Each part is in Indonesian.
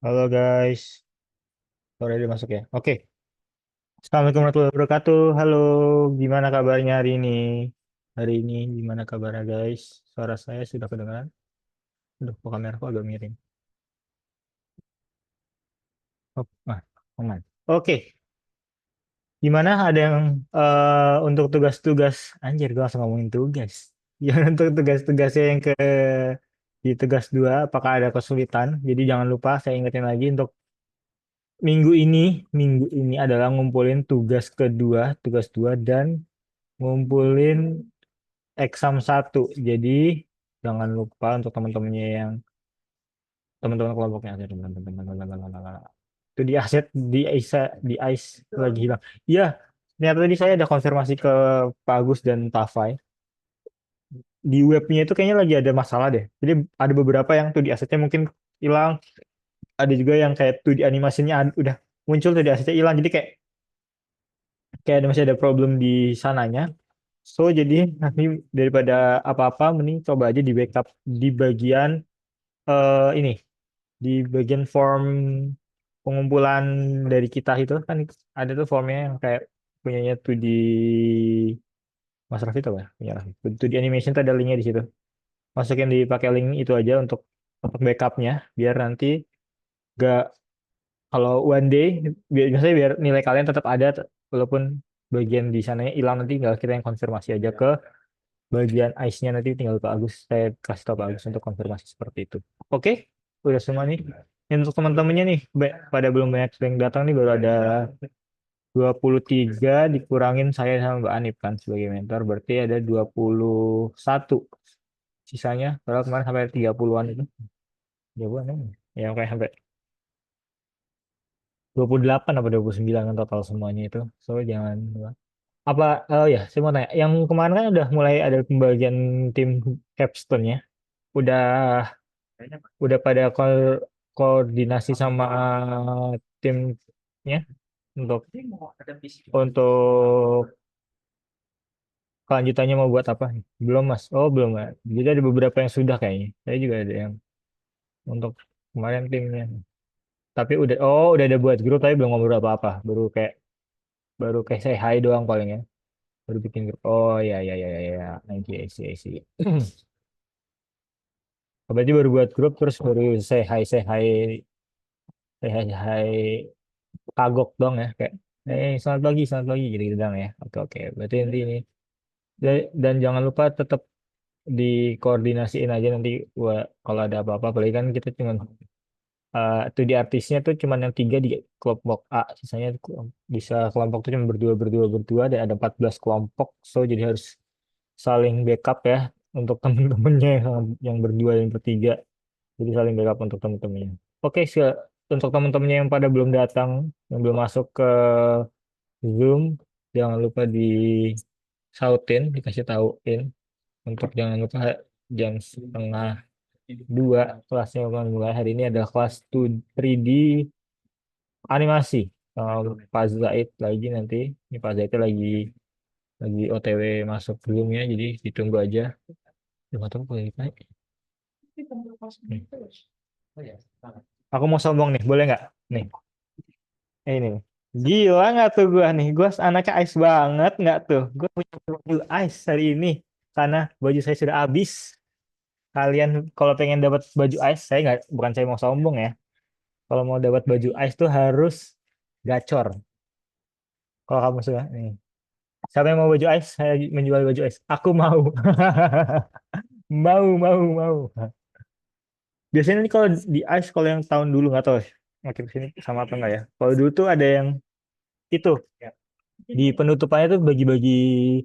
Halo guys, sore udah masuk ya. Oke, Assalamualaikum warahmatullahi wabarakatuh. Halo, gimana kabarnya hari ini? Hari ini gimana kabarnya guys? Suara saya sudah kedengaran? Aduh, kok kamera agak miring. Oh, aman. Oke, gimana ada yang untuk tugas-tugas? Anjir, gue langsung ngomongin tugas. Yang untuk tugas-tugasnya yang di tugas 2, apakah ada kesulitan? Jadi jangan lupa saya ingetin lagi untuk minggu ini, minggu ini adalah ngumpulin tugas 2 dan ngumpulin exam 1. Jadi jangan lupa untuk teman-temannya yang teman-teman kelompoknya teman-teman itu di aset di ice lagi hilang. Iya, ternyata tadi saya ada konfirmasi ke Pak Agus dan Tafai. Di webnya itu kayaknya lagi ada masalah deh. Jadi ada beberapa yang tuh di asetnya mungkin hilang, ada juga yang kayak tuh di animasinya udah muncul tuh di asetnya hilang. Jadi kayak kayak masih ada problem di sananya. So, jadi nanti daripada apa-apa, mending coba aja di backup di bagian ini, di bagian form pengumpulan dari kita itu kan ada tuh formnya yang kayak punyanya tuh di Mas Raffi tuh ya, punya Raffi. Tuh di animation tuh ada linknya di situ. Masukin dipakai link itu aja untuk backupnya, biar nanti gak kalau one day biasanya biar nilai kalian tetap ada walaupun bagian di sananya hilang nanti tinggal kita yang konfirmasi aja ke bagian ice-nya nanti tinggal Pak Agus. Saya kasih tahu Pak Agus untuk konfirmasi seperti itu. Oke, udah semua nih. Yang untuk teman-temannya nih, pada belum banyak yang datang nih baru ada 23 dikurangin saya sama Mbak Anip kan sebagai mentor. Berarti ada 21 sisanya. Padahal kemarin sampai 30-an itu. 30-an ya. Ya kayak sampai 28 apa 29 kan total semuanya itu. So jangan apa ya saya mau tanya yang kemarin kan udah mulai ada pembagian tim capstone-nya udah pada koordinasi sama timnya untuk untuk kelanjutannya mau buat apa? Belum Mas. Oh belum ya. Jadi ada beberapa yang sudah kayaknya. Saya juga ada yang untuk kemarin timnya. Tapi udah ada buat grup tapi belum ngobrol apa-apa. Baru kayak say hi doang paling ya. Baru bikin grup. Oh ya ya ya ya ya. I see, I see. Berarti baru buat grup terus baru say hi hi kagok dong ya kayak selamat pagi gitu gitu dong ya. Oke oke. Berarti nanti ini dan jangan lupa tetap dikoordinasiin aja nanti kalau ada apa-apa. Apalagi kan kita cuma tuh di artisnya tuh cuma yang 3 di kelompok A, sisanya bisa kelompok tuh cuma berdua berdua berdua dan ada 14 kelompok. So jadi harus saling backup ya untuk temen-temennya yang berdua dan bertiga. Jadi saling backup untuk temen-temennya. Oke, untuk temen-temennya yang pada belum datang, yang belum masuk ke Zoom, jangan lupa dikasih tauin untuk jangan lupa jam 1:30 kelasnya akan mulai. Hari ini adalah kelas 3D animasi. Pak Zaid lagi nanti, ini Pak Zaid lagi OTW masuk Zoom-nya, jadi ditunggu aja. Cuma tahu boleh naik. Nih. Aku mau sombong nih, boleh nggak? Nih, ini. Gila nggak tuh gua nih? Gua anaknya ice banget nggak tuh? Gua punya baju ice hari ini karena baju saya sudah habis. Kalian kalau pengen dapat baju ice, saya nggak, bukan saya mau sombong ya. Kalau mau dapat baju ice tuh harus gacor. Kalau kamu suka nih. Siapa yang mau baju ice? Saya menjual baju ice. Aku mau. Mau, mau, mau. Biasanya nih kalau di ice kalau yang tahun dulu nggak tahu ya, makin sini sama apa enggak ya. Kalau dulu tuh ada yang itu di penutupannya tuh bagi-bagi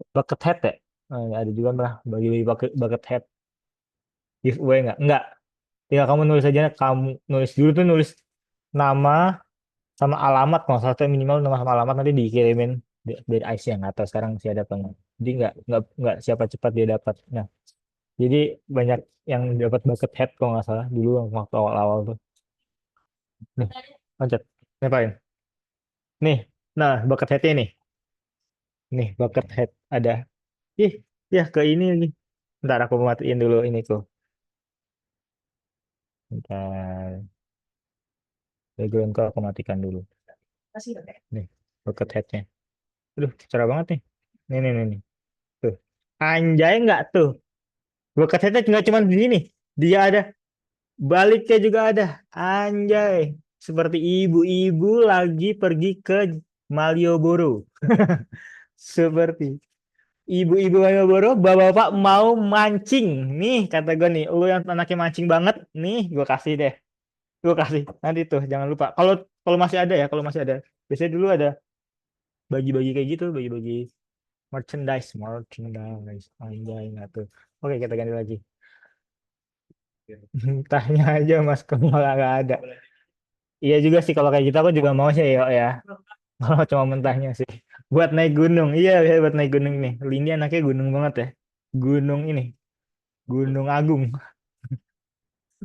bucket hat ya. Ada juga pernah bagi-bagi bucket hat giveaway nggak? Nggak. Tinggal kamu nulis aja. Kamu nulis dulu tuh nulis nama sama alamat kalau satu minimal nama sama alamat nanti dikirimin dari IC yang atau sekarang masih ada apa enggak. Jadi nggak siapa cepat dia dapat. Nah, jadi banyak yang dapat bucket hat kalau nggak salah dulu waktu awal-awal tuh. Nih, loncat. Ngapain? Nih, nah bucket hatnya nih. Nih bucket hat ada. Ih, ya ke ini lagi. Ntar aku matiin dulu ini tuh. Bentar. Backgroundku aku matikan dulu. Nih, bucket headnya. Aduh, cerah banget nih. Nih. Tuh. Anjay nggak tuh? Bucket headnya nggak cuma di sini. Dia ada baliknya juga ada. Anjay. Seperti ibu-ibu lagi pergi ke Malioboro. Seperti ibu-ibu Malioboro, bapak-bapak mau mancing. Nih, kata gue nih, lu yang anaknya mancing banget, nih gue kasih deh. Gue kasih. Nanti tuh, jangan lupa. Kalau kalau masih ada ya, kalau masih ada. Biasanya dulu ada bagi-bagi kayak gitu, bagi-bagi merchandise. Anjay, nggak tuh. Oke, kita ganti lagi. Tanya aja Mas Kemal nggak ada. Iya juga sih kalau kayak gitu aku juga mau sih ya. Kalau cuma mentahnya sih. Buat naik gunung. Iya, ya, buat naik gunung nih. Lini anaknya gunung banget ya. Gunung ini. Gunung Agung.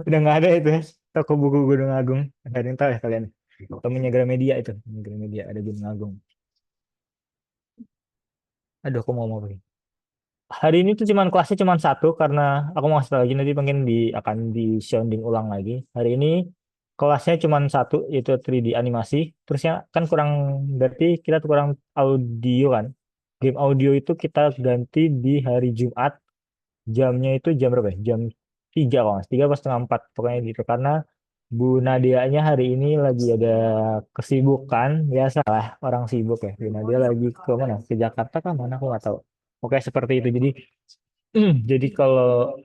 Udah nggak ada itu ya. Toko buku Gunung Agung. Nggak ada yang tahu ya kalian. Temennya Gramedia itu. Gramedia ada Gunung Agung. Aduh, aku mau pergi. Hari ini tuh cuman kelasnya cuman satu karena aku mau ngasih tau lagi nanti mungkin akan di sounding ulang lagi. Hari ini kelasnya cuman satu yaitu 3D animasi. Terusnya kan kurang berarti kita tuh kurang audio kan. Game audio itu kita ganti di hari Jumat. Jamnya itu jam berapa ya? Jam 3 kalau nggak salah. 3 pas setengah 4 pokoknya gitu. Karena Bu Nadianya hari ini lagi ada kesibukan. Biasalah orang sibuk ya. Bu Nadia lagi ke mana? Ke Jakarta kan mana aku nggak tahu. Oke seperti itu. Jadi kalau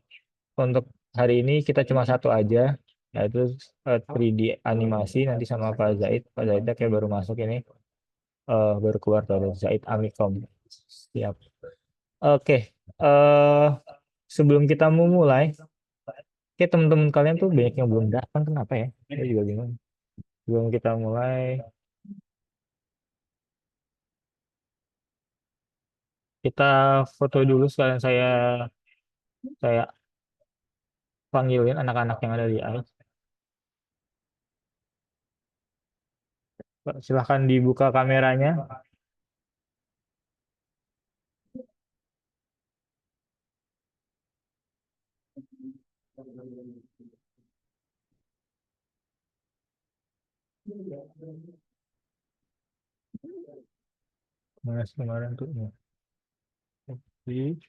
untuk hari ini kita cuma satu aja, yaitu 3D animasi nanti sama Pak Zaid. Pak Zaid kayak baru masuk ini, baru keluar dari Zaid Amikom. Siap. Oke, eh sebelum kita mau mulai, kayak teman-teman kalian tuh banyak yang belum datang, kenapa ya? Saya juga bingung. Sebelum kita mulai, kita foto dulu sekalian saya panggilin anak-anak yang ada di AIS. Silahkan dibuka kameranya. Mana sih kemarin tuh? Ini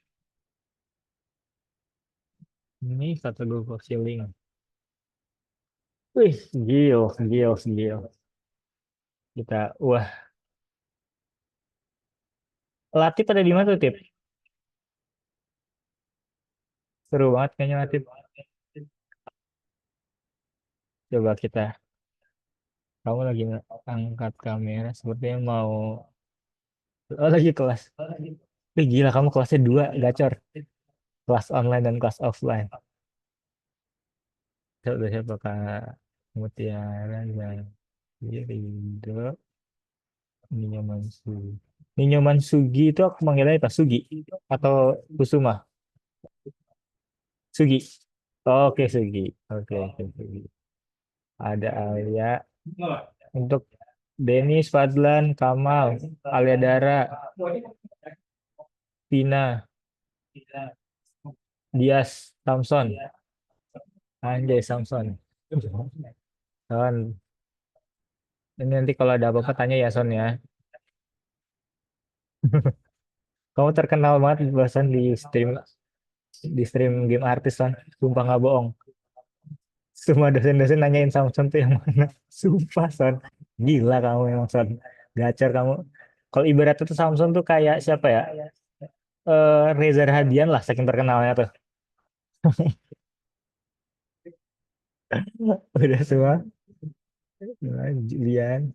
ini kata Google Ceiling. Wih, gil. Wah, Latif ada di mana tuh, Tip? Seru banget kayaknya Latif. Coba kamu lagi angkat kamera, sepertinya mau, oh lagi kelas. Wih, gila kamu kelasnya dua, gacor. Kelas online dan kelas offline. Coba siapa Kak Mutiara dan Ridho, Ninyo Mansugi. Ninyo Mansugi itu aku manggilnya apa? Sugi atau Kusuma? Sugi. Oke, Sugi. Oke, Sugi. Ada Alia. Untuk Denis, Fadlan, Kamal, Alia Dara, Tina, Dias, Samson. Anjay, Samson. Son. Ini nanti kalau ada apa-apa tanya ya, Son ya. Kamu terkenal banget bahasan di stream game artis, Son. Sumpah nggak bohong. Semua dosen-dosen nanyain Samson tuh yang mana. Sumpah, Son. Gila kamu memang, Son. Gacor kamu. Kalau ibaratnya tuh Samson tuh kayak siapa ya? Reza Rahadian lah, saking terkenalnya tuh. Udah semua. Nah, Julian.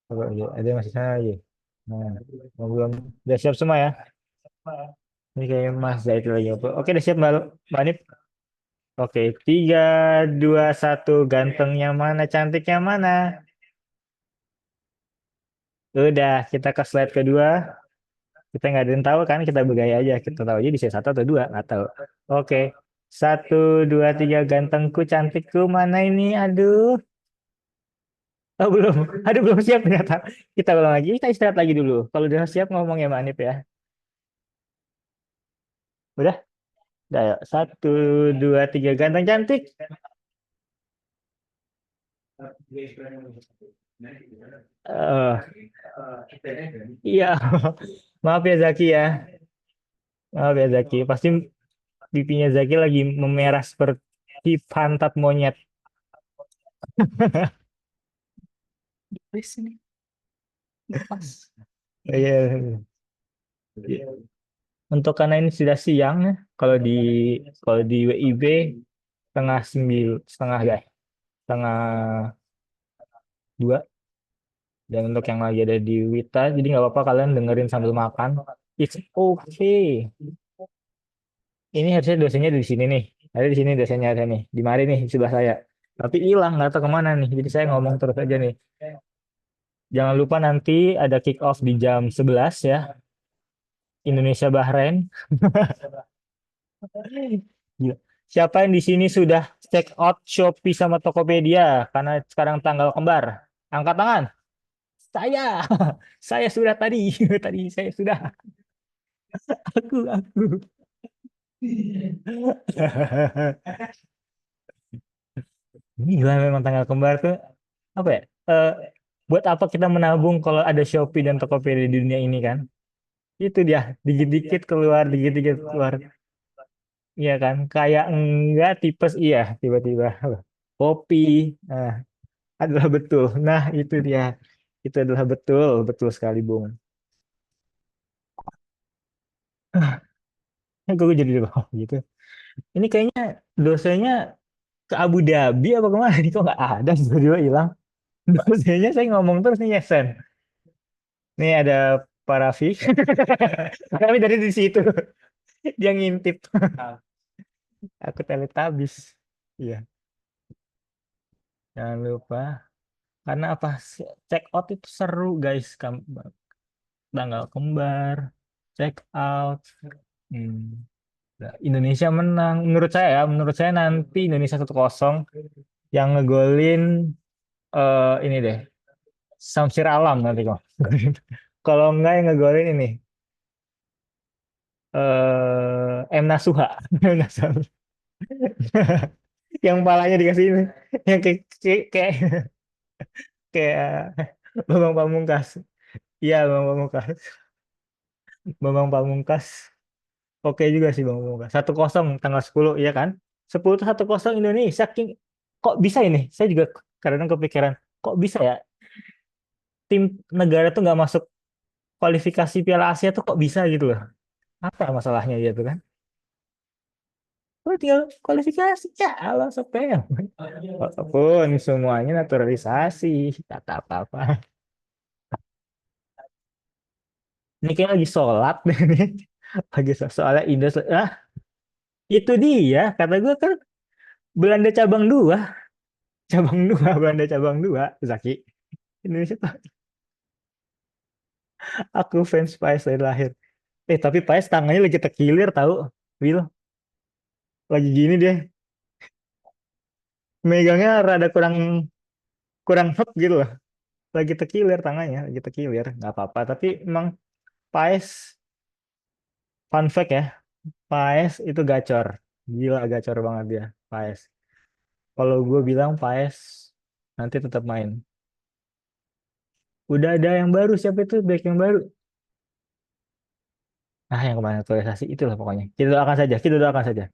Kalau ada yang masih sana lagi. Nah, belum. Udah siap semua ya? Ini kayak Mas Zaid lagi. Oke, udah siap Mbak Nip? Oke, 3, 2, 1. Gantengnya mana, cantiknya mana? Udah, kita ke slide kedua. Kita nggak ada yang tahu kan, kita bergaya aja. Kita tahu aja bisa satu atau dua, nggak tahu. Oke, 1, 2, 3. Gantengku, cantikku, mana ini? Aduh. Oh, belum. Aduh, belum siap ternyata. Kita ulang lagi. Kita istirahat lagi dulu. Kalau udah siap ngomong ya Mbak Nip ya. Udah? Udah, yuk. 1, 2, 3. Ganteng cantik. Eh, iya, maaf ya Zaki ya. Maaf ya Zaki. Pasti pipinya Zaki lagi memerah seperti pantat monyet. Please ini pas. Iya. Iya. Untuk karena ini sudah siang ya. Kalau di WIB setengah ya, setengah dua. Dan untuk yang lagi ada di Wita, jadi nggak apa-apa kalian dengerin sambil makan. It's okay. Ini harusnya dosennya di sini nih. Ada di sini dosennya ada nih. Di mari nih di sebelah saya. Tapi hilang nggak tahu kemana nih. Jadi saya ngomong terus aja nih. Jangan lupa nanti ada kick off di jam 11 ya. Indonesia Bahrain. Gila. Siapa yang di sini sudah check out Shopee sama Tokopedia karena sekarang tanggal kembar? Angkat tangan. Saya. Saya sudah tadi. Tadi saya sudah. Aku. Gila memang tanggal kembar tuh apa ya? Eh, buat apa kita menabung kalau ada Shopee dan Tokopedia di dunia ini kan? Itu dia, dikit-dikit keluar, dikit-dikit keluar. Iya kan? Kayak enggak tipes iya tiba-tiba. Kopi nah, adalah betul. Nah, itu dia. Itu adalah betul, betul sekali, Bung. Gue jadi oh, gitu. Ini kayaknya dosennya ke Abu Dhabi apa kemana nih kok nggak ada tiba-tiba hilang. Dosennya saya ngomong terus nih Yesen. Nih ada Pak Raffi. Kami dari di situ. Dia ngintip. Aku teletabis. Iya, jangan lupa. Karena apa? Check out itu seru, guys. Tanggal kembar, check out. Hmm. Nah, Indonesia menang. Menurut saya nanti Indonesia 1-0 yang ngegolin ini deh. Samsir Alam nanti kok. Kalau enggak yang ngegolin ini M Nasuha. M Nasuha. Yang palanya dikasih ini. Yang kayak kayak Bambang Pamungkas. Iya, Bambang Pamungkas. Bambang Pamungkas. Oke juga sih Bambang Pamungkas. 1-0 tanggal 10, iya kan? 10 tuh 1-0 Indonesia. Kok bisa ini? Saya juga kadang kepikiran, kok bisa ya tim negara tuh nggak masuk kualifikasi Piala Asia tuh kok bisa gitu loh. Apa masalahnya gitu kan? Oh, tinggal kualifikasi ya, Allah sepele. Walaupun semuanya naturalisasi, kata apa-apa. Ini kayak lagi sholat deh nih. Lagi soalnya Indah, itu dia. Kata gue kan Belanda cabang dua, cabang dua, Belanda cabang dua, Zaki. Indonesia tuh, aku fans PAS dari lahir. Tapi PAS tangannya lagi terkilir tahu, Will. Lagi gini dia, megangnya rada kurang kurang hot gitu loh. Lagi terkilir tangannya, lagi terkilir. Nggak apa-apa. Tapi emang PAS, fun fact ya, PAS itu gacor. Gila gacor banget dia, PAS. Kalau gue bilang PAS nanti tetap main. Udah ada yang baru, siapa itu back yang baru? Ah, yang kemarin aktualisasi itulah pokoknya. Kita doakan saja, kita doakan saja.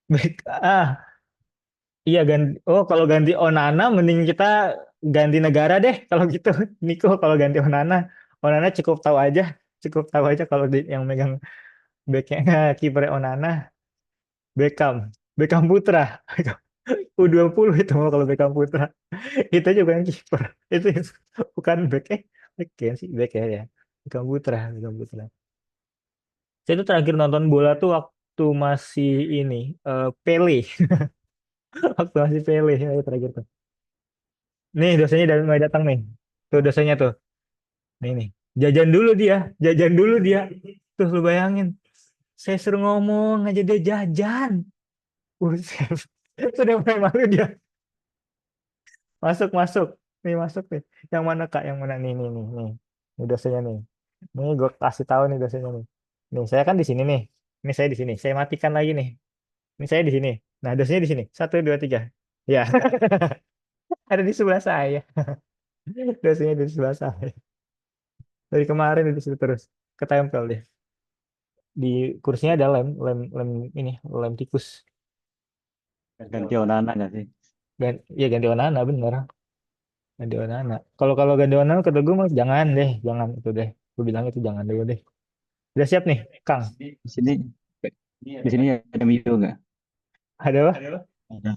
Baik, iya ganti. Oh, kalau ganti Onana, mending kita ganti negara deh. Kalau gitu, Niko, kalau ganti Onana, Onana cukup tahu aja kalau yang megang backnya kiper Onana, Beckham, Beckham Putra, U20 itu mau kalau Beckham Putra, itu juga yang kiper, itu bukan back back ya sih back ya, Beckham Putra, Beckham Putra. Saya itu terakhir nonton bola tuh waktu masih ini Pele, waktu masih Pele ya, terakhir tuh. Nih dosennya udah mulai datang nih. Tuh dosennya tuh. Nih. Jajan dulu dia, jajan dulu dia. Tuh lu bayangin. Saya suruh ngomong aja dia jajan. Buset. Sudah mulai malu dia. Masuk, masuk. Nih masuk nih. Yang mana Kak? Yang mana nih. Ini dosennya nih. Nih gue kasih tahu nih dosennya nih. Nih saya kan di sini nih. Ini saya di sini. Saya matikan lagi nih. Ini saya di sini. Nah dosennya di sini. 1, 2, 3. Ya. Ada di sebelah saya. Dosennya di sebelah saya. Dari kemarin di situ terus ketempel deh. Di kursinya ada lem ini, lem tikus. Ganti Onana nggak sih? Ya ganti warna bener. Ganti warna. Kalau ganti warna kata gue mah jangan deh, jangan itu deh. Gue bilang itu jangan dulu deh. Udah siap nih, Kang. Di sini di sini ada MU nggak? Ada apa? Ada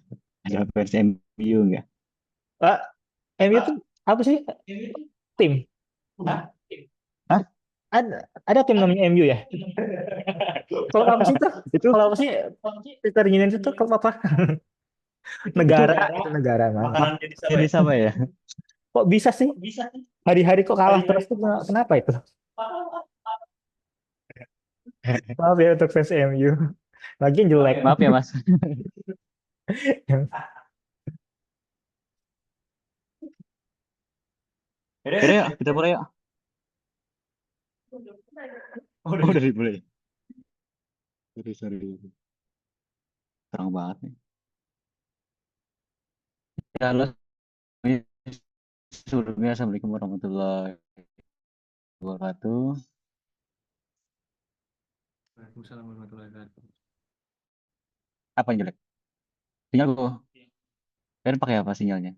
ada fans MU nggak? Ah, MU tuh apa sih? Tim. Hah? Ada tim namanya MU ya? Kalau apa sih itu? Itu Kalau apa sih? Peter Union itu klub apa? itu Negara, itu negara mana? makanan jadi sama ya? Kok bisa sih? Hari-hari kok kalah terus tuh kenapa itu? Maaf ya untuk fans MU. Lagi jelek. Maaf ya Mas. Yaudah yuk, kita mulai yuk. Oh, udah dimulai. Sorry, sorry. Terang banget nih. Ya, halo. Sebelumnya, Assalamualaikum warahmatullahi wabarakatuh. Waalaikumsalam warahmatullahi wabarakatuh. Apa yang jelek? Sinyalku. Kalian pakai apa sinyalnya?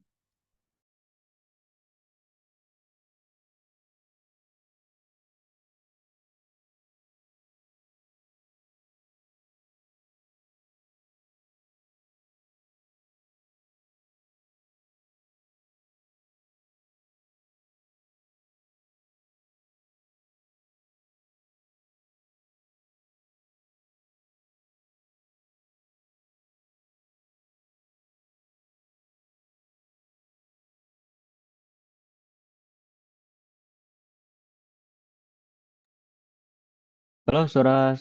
Halo, suara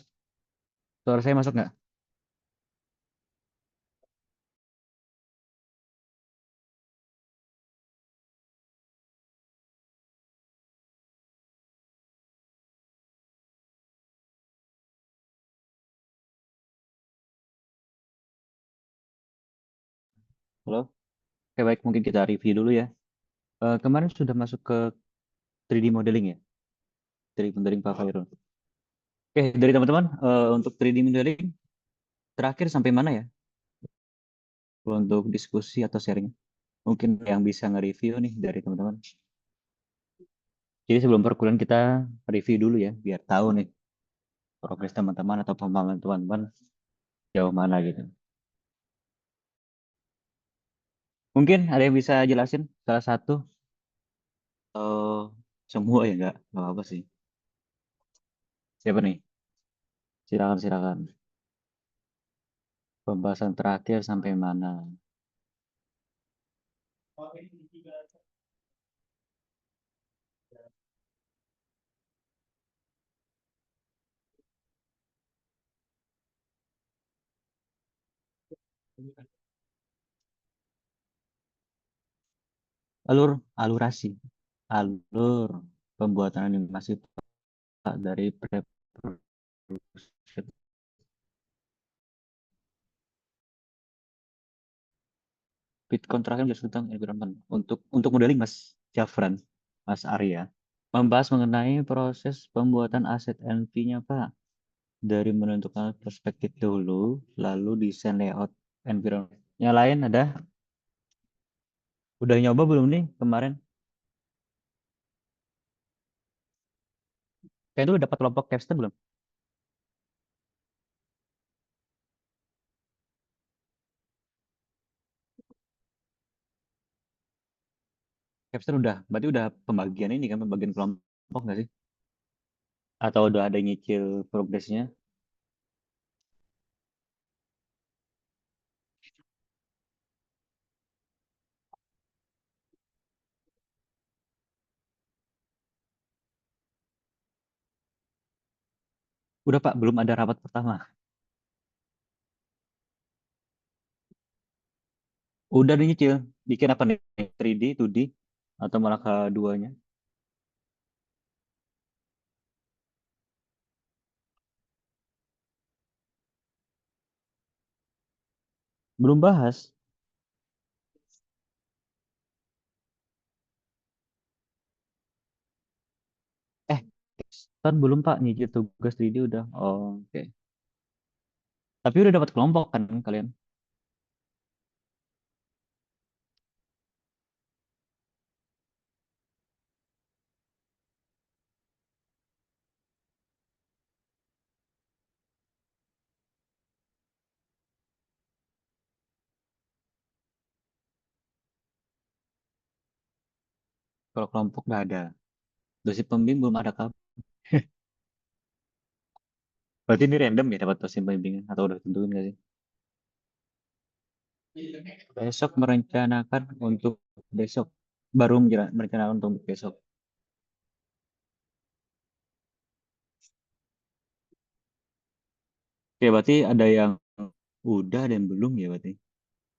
suara saya masuk nggak? Halo? Oke, baik. Mungkin kita review dulu ya. Kemarin sudah masuk ke 3D modeling ya? 3D modeling Pak Khairul. Oke, dari teman-teman, untuk 3D modeling, terakhir sampai mana ya? Untuk diskusi atau sharing? Mungkin yang bisa nge-review nih dari teman-teman. Jadi sebelum perkuliahan kita review dulu ya, biar tahu nih progres teman-teman atau pemahaman teman-teman jauh mana gitu. Mungkin ada yang bisa jelasin salah satu atau semua ya nggak apa sih. Siapa nih? Silakan silakan. Pembahasan terakhir sampai mana? Alurasi, alur pembuatan animasi Pak, dari pre-production. Bitcoin terakhir menjelaskan tentang environment untuk modeling Mas Jafran, Mas Arya. Membahas mengenai proses pembuatan aset NV-nya Pak. Dari menentukan perspektif dulu, lalu desain layout environment. Yang lain ada? Udah nyoba belum nih kemarin? Kayaknya udah dapat kelompok capstone belum? Capstone udah, berarti udah pembagian ini kan, pembagian kelompok nggak sih? Atau udah ada nyicil progresnya? Udah Pak, belum ada rapat pertama. Udah nyicil, bikin apa nih? 3D, 2D, atau malah keduanya? Belum bahas. Kan belum Pak, nyicil tugas 3D udah. Oh, oke. Tapi udah dapat kelompok kan kalian? Kalau kelompok udah ada. Dosis pembimbing belum ada kabar. Berarti ini random ya dapat dosis pembimbingan atau udah tentuin nggak sih? Besok merencanakan untuk besok. Baru merencanakan untuk besok. Oke, berarti ada yang udah dan belum ya berarti.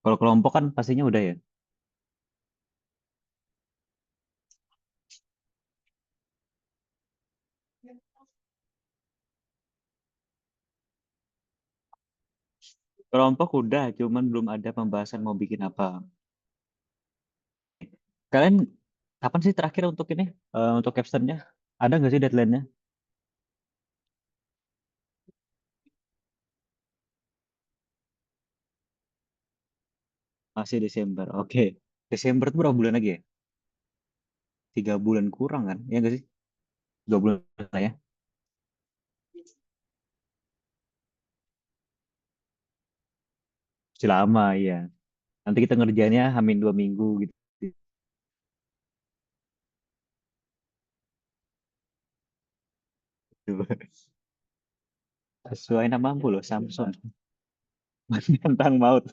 Kalau kelompok kan pastinya udah ya. Kelompok udah, cuman belum ada pembahasan mau bikin apa. Kalian kapan sih terakhir untuk ini? Untuk capstone-nya? Ada nggak sih deadline-nya? Masih Desember. Oke. Desember itu berapa bulan lagi ya? 3 bulan kurang kan? Ya nggak sih? 2 bulan lah ya. Masih lama ya. Nanti kita ngerjainnya hamin 2 minggu gitu. Sesuai namamu loh, Samson. Tentang maut.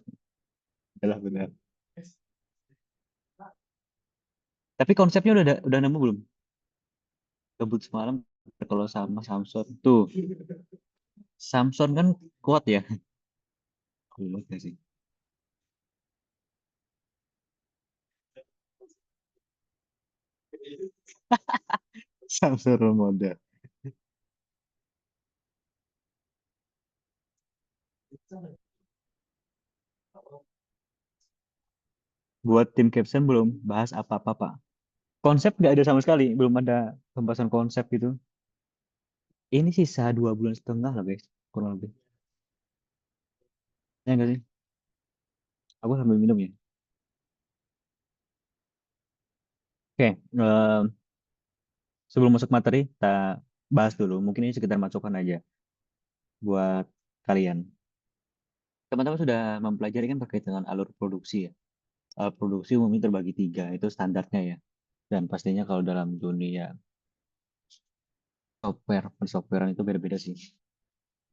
Adalah benar. Tapi konsepnya udah nemu belum? Gabut semalam kalau sama Samson. Tuh, Samson kan kuat ya. Kuat gak sih? Samson role model. Buat tim caption belum bahas apa-apa, Pak. Konsep nggak ada sama sekali. Belum ada pembahasan konsep gitu. Ini sisa 2 bulan setengah lah, guys. Kurang lebih. Ya nggak sih? Aku sambil minum ya. Oke, sebelum masuk materi, kita bahas dulu. Mungkin ini sekedar masukan aja buat kalian. Teman-teman sudah mempelajari kan terkait dengan alur produksi ya. Alur produksi umumnya terbagi tiga, itu standarnya ya. Dan pastinya kalau dalam dunia software, pensoftwarean itu beda-beda sih.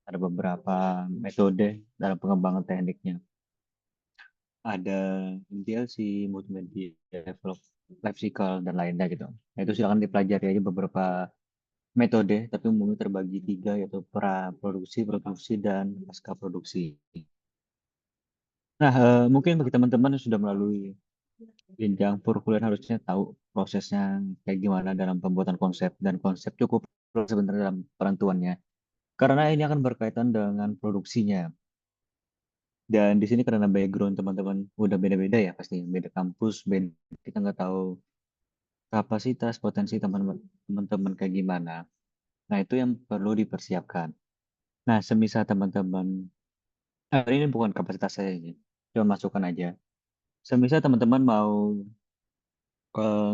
Ada beberapa metode dalam pengembangan tekniknya. Ada MDLC, multimedia, develop, life cycle, dan lainnya gitu. Nah, itu silakan dipelajari aja beberapa metode, tapi umumnya terbagi tiga, yaitu pra-produksi, produksi, dan pasca produksi. Nah, mungkin bagi teman-teman yang sudah melalui jenjang perkuliahan harusnya tahu prosesnya kayak gimana dalam pembuatan konsep, dan konsep cukup sebenarnya dalam penentuannya. Karena ini akan berkaitan dengan produksinya. Dan di sini karena background teman-teman udah beda-beda ya pasti, beda kampus, beda, kita nggak tahu kapasitas potensi teman-teman kayak gimana. Nah, itu yang perlu dipersiapkan. Nah, semisal teman-teman, ini bukan kapasitas saya ini, cuma masukan aja. Semisal teman-teman mau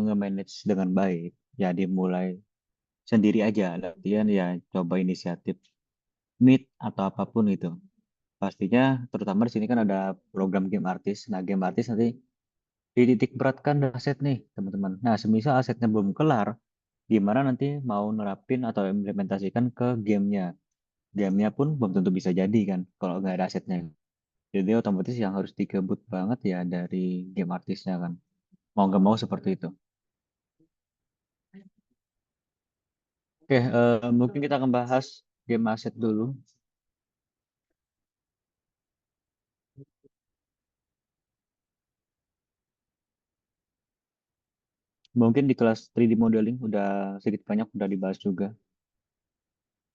nge-manage dengan baik, ya dimulai sendiri aja. Latihan ya coba inisiatif meet atau apapun itu. Pastinya terutama di sini kan ada program game artis. Nah, game artis nanti dititik beratkan aset nih, teman-teman. Nah, semisal asetnya belum kelar, gimana nanti mau nerapin atau implementasikan ke gamenya. Gamenya pun belum tentu bisa jadi kan, kalau nggak ada asetnya. Jadi otomatis yang harus dikebut banget ya dari game artisnya kan. Mau nggak mau seperti itu. Oke, mungkin kita akan bahas game aset dulu. Mungkin di kelas 3D modeling udah sedikit banyak udah dibahas juga.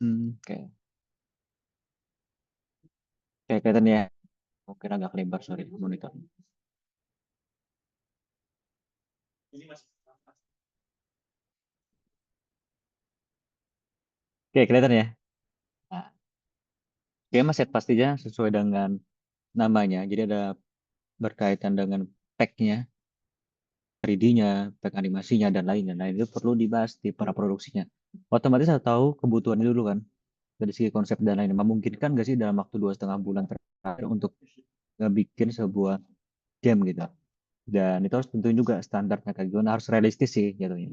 Oke. Kayak kelihatannya ya, mungkin agak lebar, sorry, monitor. Oke, kelihatan ya. Nah, game aset pastinya sesuai dengan namanya. Jadi ada berkaitan dengan pack-nya, 3D-nya, pack animasinya, dan lainnya. Nah, itu perlu dibahas di para produksinya. Otomatis saya tahu kebutuhannya dulu kan, dari segi konsep dan lainnya. Memungkinkan nggak sih dalam waktu 2,5 bulan terakhir untuk ngebikin sebuah game gitu. Dan itu harus tentuin juga standarnya kayak gimana, harus realistis sih jatuhnya.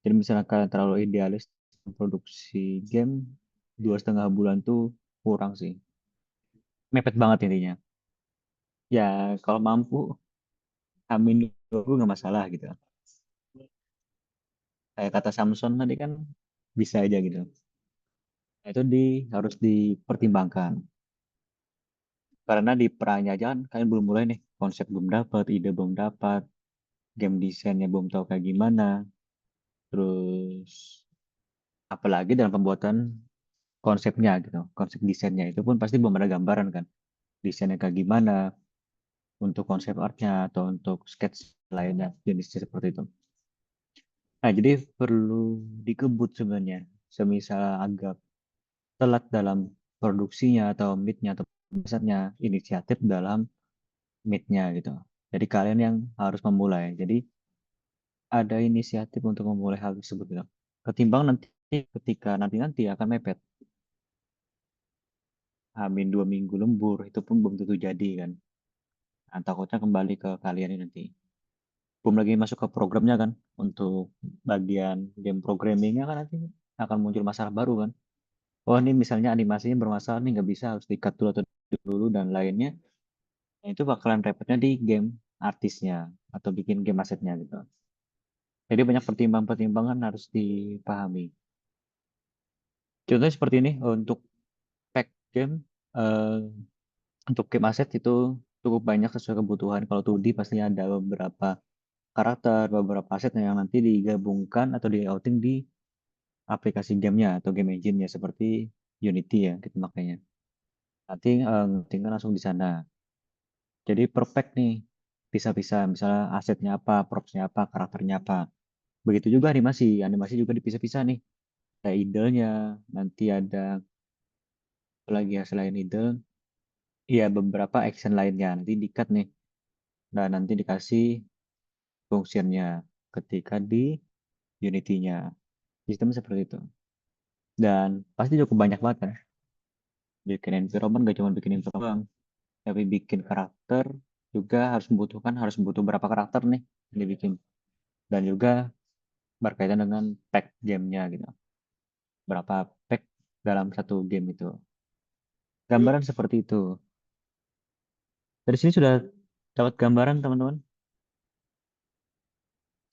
Jadi misalnya kalian terlalu idealis produksi game 2,5 bulan tuh kurang sih. Mepet banget intinya. Ya kalau mampu amin dulu nggak masalah gitu. Kayak kata Samson tadi kan bisa aja gitu. Nah, itu harus dipertimbangkan. Karena di perannya aja kan kalian belum mulai nih. Konsep belum dapat, ide belum dapat, game desainnya belum tahu kayak gimana. Terus apalagi dalam pembuatan konsepnya gitu. Konsep desainnya itu pun pasti belum ada gambaran kan. Desainnya kayak gimana untuk konsep artnya atau untuk sketch lainnya jenisnya seperti itu. Nah, jadi perlu dikebut sebenarnya. Semisal agak telat dalam produksinya atau meetnya atau misalnya inisiatif dalam meetnya gitu. Jadi kalian yang harus memulai. Jadi ada inisiatif untuk memulai hal tersebut gitu. Ketimbang nanti ketika nanti akan mepet. Amin 2 minggu lembur itu pun belum tentu jadi kan. Nah, takutnya kembali ke kalian ini nanti. Belum lagi masuk ke programnya kan. Untuk bagian game programmingnya kan nanti akan muncul masalah baru kan. Oh ini misalnya animasinya bermasalah nih nggak bisa harus di-cut dulu atau dulu dan lainnya. Nah, itu bakalan repotnya di game artisnya atau bikin game asetnya gitu. Jadi banyak pertimbangan-pertimbangan harus dipahami. Contohnya seperti ini untuk pack game eh, untuk game aset itu cukup banyak sesuai kebutuhan. Kalau 2D pasti ada beberapa karakter, beberapa aset yang nanti digabungkan atau di outing di aplikasi gamenya atau game engine-nya seperti Unity ya gitu makanya. Nanti tinggal langsung di sana. Jadi perfect nih, bisa-bisa. Misalnya asetnya apa, propsnya apa, karakternya apa. Begitu juga animasi, animasi juga dipisah-pisah nih. Ada idenya, nanti ada apa lagi ya selain idle, iya beberapa action lainnya nanti di-cut nih. Dan nanti dikasih fungsinya ketika di Unity-nya. Sistem seperti itu. Dan pasti cukup banyak banget kan. Bikin environment gak cuma bikin environment doang, tapi bikin karakter juga harus butuh berapa karakter nih yang dibikin. Dan juga berkaitan dengan pack gamenya gitu. Berapa pack dalam satu game itu. Gambaran seperti itu. Dari sini sudah dapat gambaran teman-teman.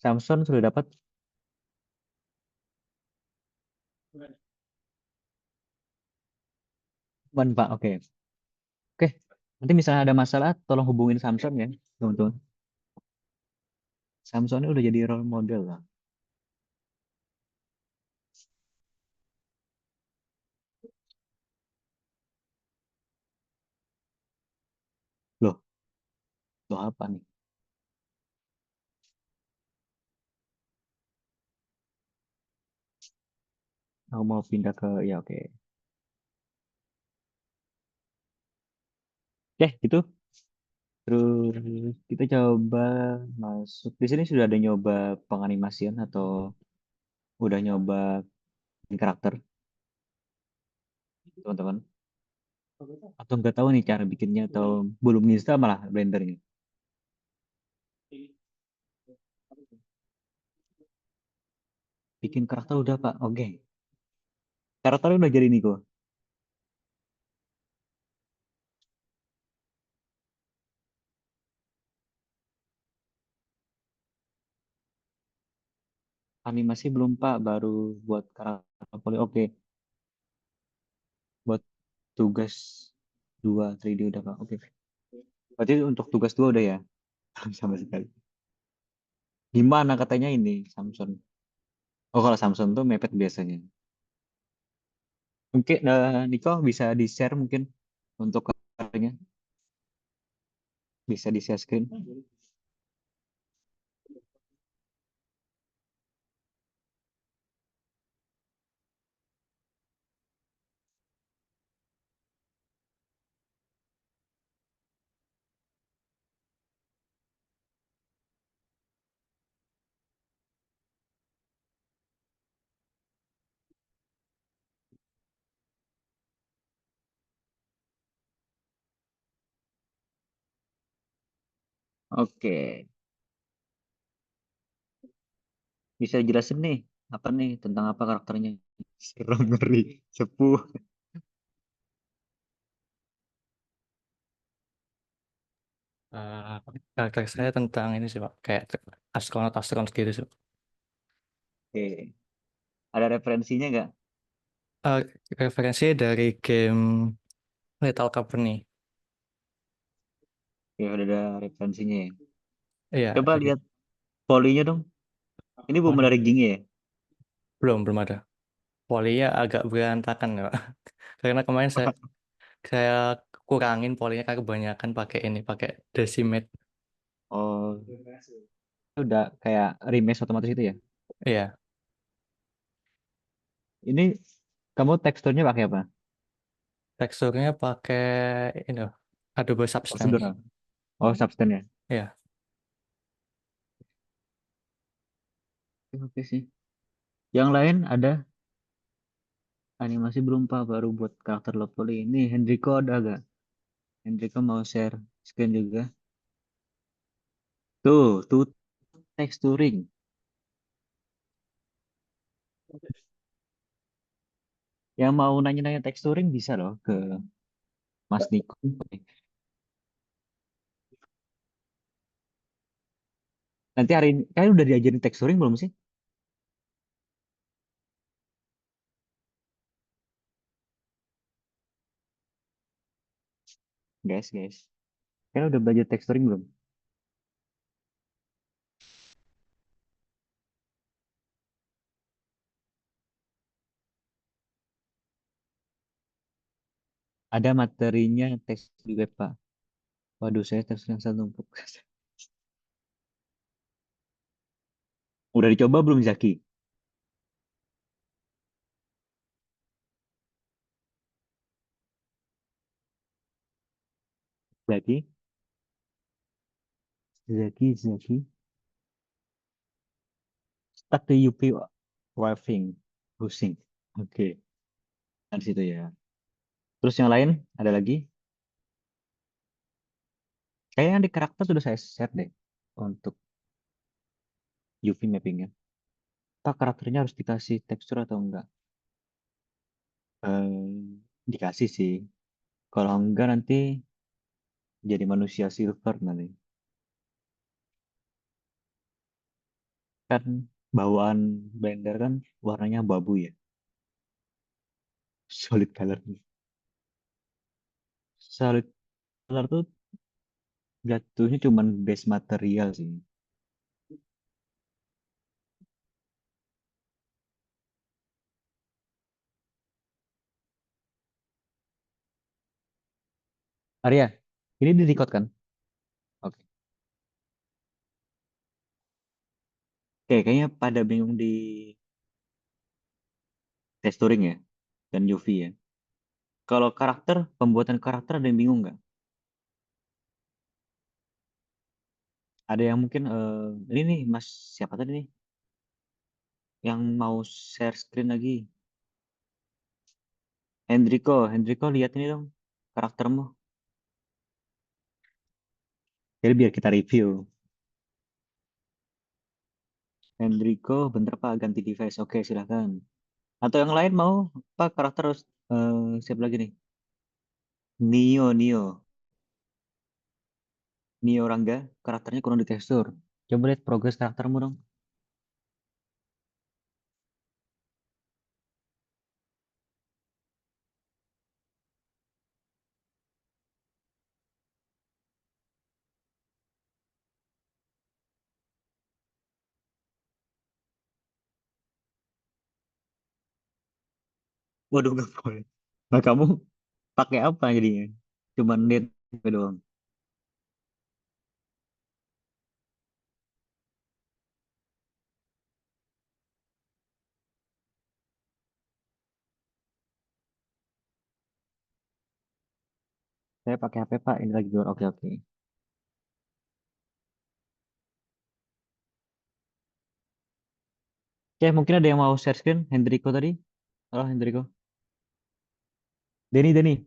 Samson sudah dapat. Pak, oke. Oke, nanti misalnya ada masalah, tolong hubungin Samson ya, teman-teman. Samson ini udah jadi role model lah. Loh, loh apa nih? Aku mau pindah ke, ya oke. Oke, itu. Terus kita coba masuk. Di sini sudah ada nyoba penganimasian atau udah nyoba bikin karakter, teman-teman? Atau nggak tahu nih cara bikinnya atau belum install malah Blendernya. Bikin karakter udah Pak, oke. Karakternya udah jadi nih kok. Animasi belum Pak, baru buat karakter poli. Oke, buat tugas 2 3D udah Pak. Oke. Berarti untuk tugas 2 udah ya? Sama sekali. Gimana katanya ini Samsung? Oh kalau Samsung tuh mepet biasanya. Mungkin Niko bisa di-share mungkin untuk karakternya. Bisa di-share screen. Oke, bisa jelasin nih apa nih tentang apa karakternya? Serem ngeri, sepuh. Eh, Karakter saya tentang ini sih Pak, kayak astronot-astronot gitu sih. Oke, ada referensinya nggak? Eh, Referensi dari game Lethal Company. Ya udah ada referensinya ya. Iya, Coba dari lihat polinya dong. Ini belum ada Poli. riggingnya ya. Belum ada. Polinya agak berantakan ya Pak. Karena kemarin saya kurangin polinya karena kebanyakan pakai ini, pakai Decimate. Oh, itu udah kayak remesh otomatis itu ya. Iya, Ini kamu teksturnya pakai apa? teksturnya pakai ini loh, Adobe Substance. Prosedural. Oh, Substance ya. Iya, Oke sih. Yang lain ada animasi belum Pak, baru buat karakter Lopoli. Ini Hendriko ada gak? Hendriko mau share screen juga. Tuh texturing. Yang mau nanya-nanya texturing bisa loh ke Mas Niko. Nanti hari ini, kalian udah diajarin texturing belum sih? Guys. Kalian udah belajar texturing belum? Ada materinya teks di web, Pak. Waduh, saya texturing saya numpuk. Udah dicoba belum, Zaki? Zaki? Zaki. Stuck di UP waving. Pusing. Oke, dari situ ya. Terus yang lain, ada lagi? Kayaknya yang di karakter sudah saya set deh untuk UV mappingnya. Pak karakternya harus dikasih tekstur atau enggak? Dikasih sih. Kalau enggak nanti jadi manusia silver nanti. Kan bawaan Blender kan warnanya abu-abu ya. Solid color. Solid color tuh jatuhnya cuman base material sih. Arya, ini di record kan? Oke. Oke, kayaknya pada bingung di texturing ya dan UV ya. Kalau karakter, pembuatan karakter ada yang bingung nggak? Ada yang mungkin ini nih Mas siapa tadi nih yang mau share screen lagi? Hendriko lihat ini dong karaktermu. Jadi biar kita review. Hendriko, bentar Pak ganti device. Oke, silakan. Atau yang lain mau Pak karakter harus siapa lagi nih? Nio Rangga, karakternya kurang di tekstur. Coba lihat progres karaktermu dong. Waduh, nggak boleh. Nah, kamu pakai apa jadinya? Cuman net doang. Saya pakai HP Pak, ini lagi jual. Oke, oke. Oke, mungkin ada yang mau share screen? Hendriko tadi? Halo, Hendriko. Denny.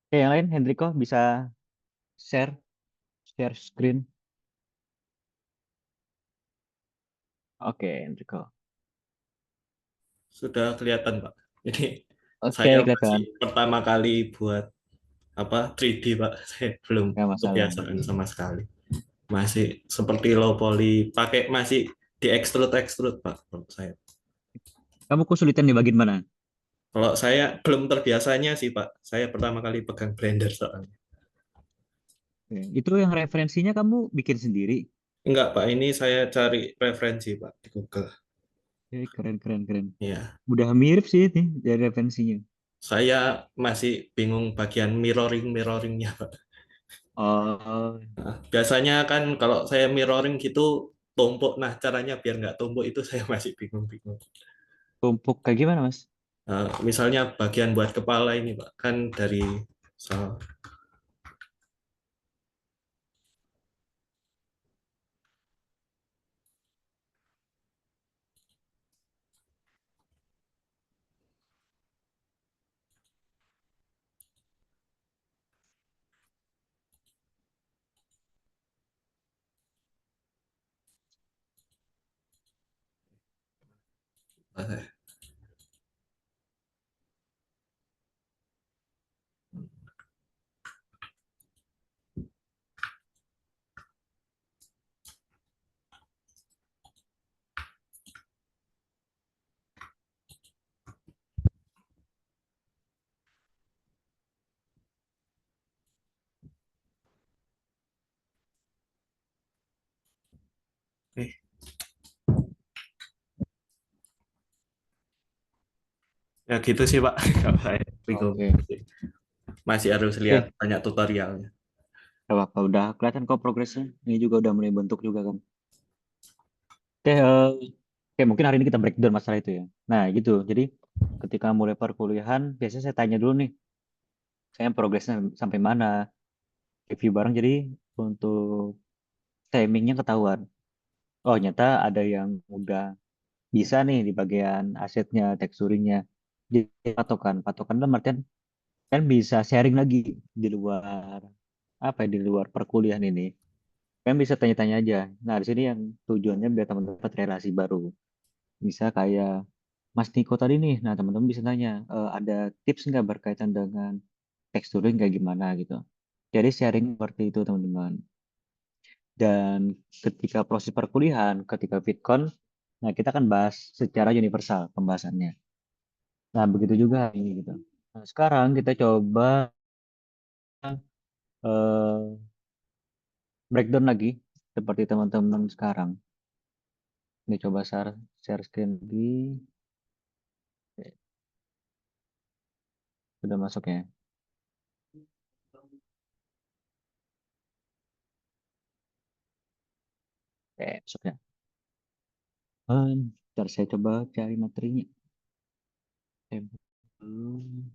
Oke, yang lain, Hendriko bisa share, share screen. Oke, Hendriko. Sudah kelihatan, Pak. Ini Oke, saya masih kelihatan. pertama kali buat apa 3D, Pak. Saya belum Nggak masalah. kebiasaan sama sekali. Masih seperti low poly, pakai masih di extrude Pak, menurut saya. Kamu kesulitan di bagian mana? Kalau saya belum terbiasanya sih, Pak. Saya pertama kali pegang Blender soalnya. Oke. Itu yang referensinya kamu bikin sendiri. Enggak, Pak. Ini saya cari referensi, Pak, di Google. Keren, keren, keren. Ya, Udah mirip sih ini dari referensinya. saya masih bingung bagian mirroringnya, Pak. Oh, Biasanya kan kalau saya mirroring gitu tumpuk. Nah, caranya biar nggak tumpuk itu saya masih bingung-bingung. tumpuk kayak gimana, Mas? Misalnya bagian buat kepala ini, Pak, kan dari so, eh, ya gitu sih, Pak. Kalau saya bingung. Oke. Masih harus lihat Oke, banyak tutorialnya. gak apa-apa. Udah kelihatan kok progresnya. Ini juga udah mulai bentuk juga kan. Oke, mungkin hari ini kita breakdown masalah itu ya. Nah, gitu. Jadi, ketika mulai perkuliahan, biasanya saya tanya dulu nih, saya progresnya sampai mana, review bareng. Jadi, untuk timingnya ketahuan. Oh, ternyata ada yang udah bisa nih di bagian asetnya, teksturingnya. Jadi, patokan. Patokan dalam artian kan bisa sharing lagi di luar apa ya, di luar perkuliahan ini. Kan bisa tanya-tanya aja. Nah, di sini yang tujuannya biar teman-teman dapat relasi baru. Bisa kayak Mas Niko tadi nih. Nah, teman-teman bisa tanya, ada tips nggak berkaitan dengan texturing kayak gimana gitu. Jadi sharing seperti itu teman-teman. Dan ketika proses perkuliahan, ketika VidCon, nah kita akan bahas secara universal pembahasannya. Nah, begitu juga ini gitu. Nah, sekarang kita coba eh, breakdown lagi seperti teman-teman sekarang. Ini coba share screen lagi. Oke, sudah masuk ya. Oke, masuk ya. Ntar saya coba cari materinya. Belum.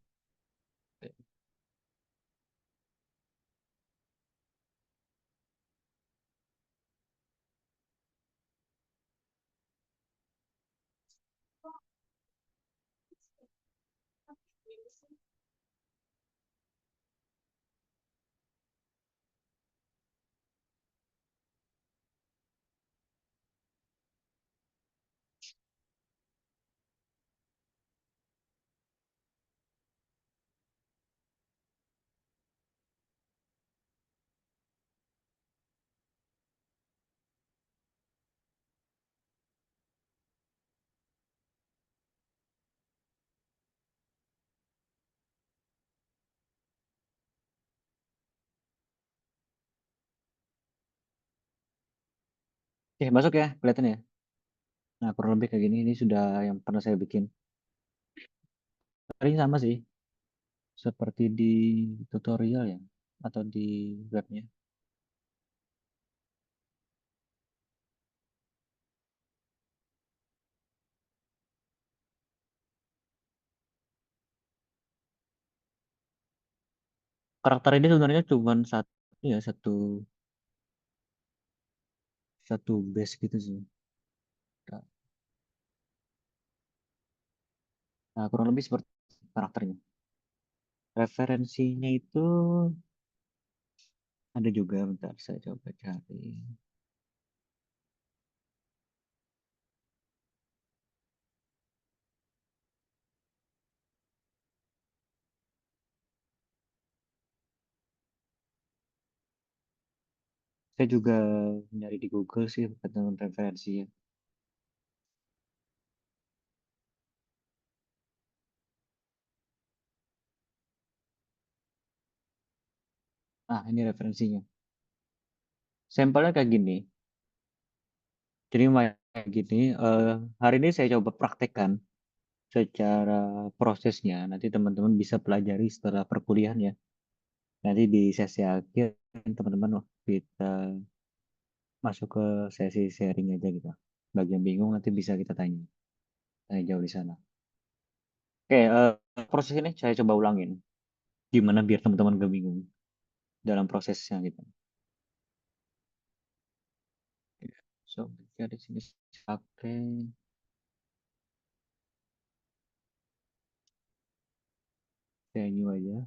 Oke, masuk ya, kelihatan ya. Nah, kurang lebih kayak gini. Ini sudah yang pernah saya bikin. Ini sama sih, seperti di tutorial ya, atau di webnya. Karakter ini sebenarnya cuma satu, ya satu satu base gitu sih. Nah, kurang lebih seperti karakternya. Referensinya itu ada juga, bentar saya coba cari. Saya juga nyari di Google sih tentang referensinya. Ah, ini referensinya. Sampelnya kayak gini. Jadi kayak gini, hari ini saya coba praktekkan secara prosesnya. Nanti teman-teman bisa pelajari setelah perkuliahan ya. Nanti di sesi akhir teman-teman kita masuk ke sesi sharing aja gitu. Bagi yang bingung nanti bisa kita tanya jauh di sana. Oke, proses ini saya coba ulangin. Gimana biar teman-teman gak bingung dalam prosesnya gitu. So, di sini pakai venue aja.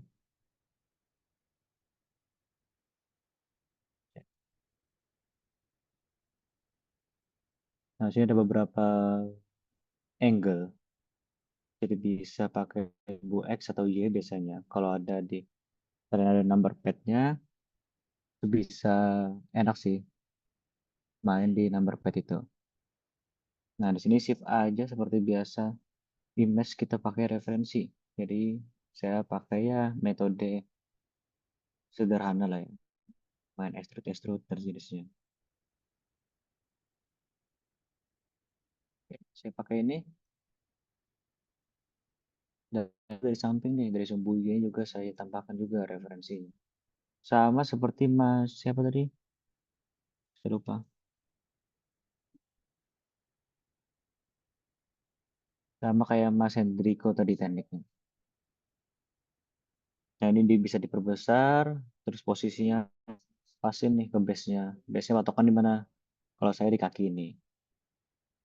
Nah, sini ada beberapa angle. Jadi bisa pakai bu X atau Y biasanya. Kalau ada kalian ada number pad-nya, itu bisa enak sih main di number pad itu. Nah, di sini shift aja seperti biasa. Image kita pakai referensi. Jadi saya pakai ya metode sederhana lah ya. Main extrude dan jenisnya. Oke, saya pakai ini. Dan dari samping nih, dari sumbu Y juga saya tambahkan juga referensinya. Sama seperti Mas siapa tadi? Saya lupa. Sama kayak Mas Hendriko tadi tekniknya. Nah ini bisa diperbesar, terus posisinya pasin nih ke base-nya. Base-nya patokan di mana? Kalau saya di kaki ini.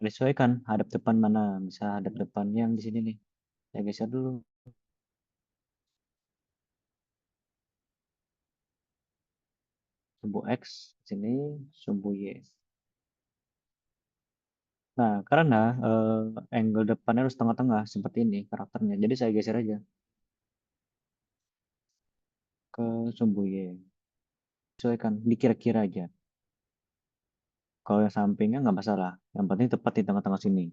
Disesuaikan hadap depan mana. Bisa hadap depan yang di sini nih. Saya geser dulu. Sumbu X sini, sumbu Y. Nah, karena angle depannya harus tengah-tengah seperti ini karakternya. Jadi saya geser aja ke sumbu Y. Sesuaikan, dikira-kira aja. Kalau yang sampingnya nggak masalah. Yang penting tepat di tengah-tengah sini.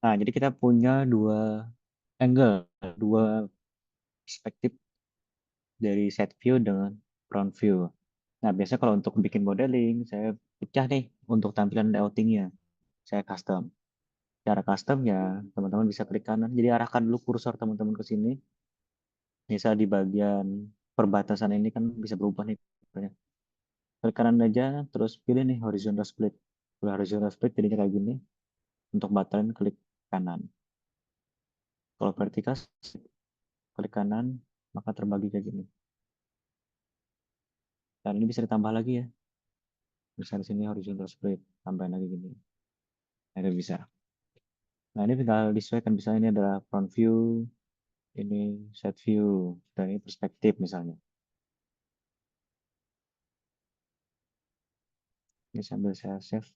Nah, jadi kita punya dua angle, dua perspektif dari side view dengan front view. Nah, biasanya kalau untuk bikin modeling, saya pecah nih untuk tampilan layoutingnya. Saya custom. Cara custom ya, teman-teman bisa klik kanan. Jadi arahkan dulu kursor teman-teman ke sini. Misal di bagian perbatasan ini kan bisa berubah nih. Klik kanan aja, terus pilih nih horizontal split. Kalau horizontal split jadinya kayak gini. Untuk button klik kanan. Kalau vertikal klik kanan, maka terbagi kayak gini. Dan ini bisa ditambah lagi ya. Misalnya di sini horizontal split, tambahin lagi gini. Nah, itu bisa. Nah, ini tinggal disesuaikan. Misalnya ini adalah front view, ini side view, dan ini perspektif misalnya. Ini sambil saya save.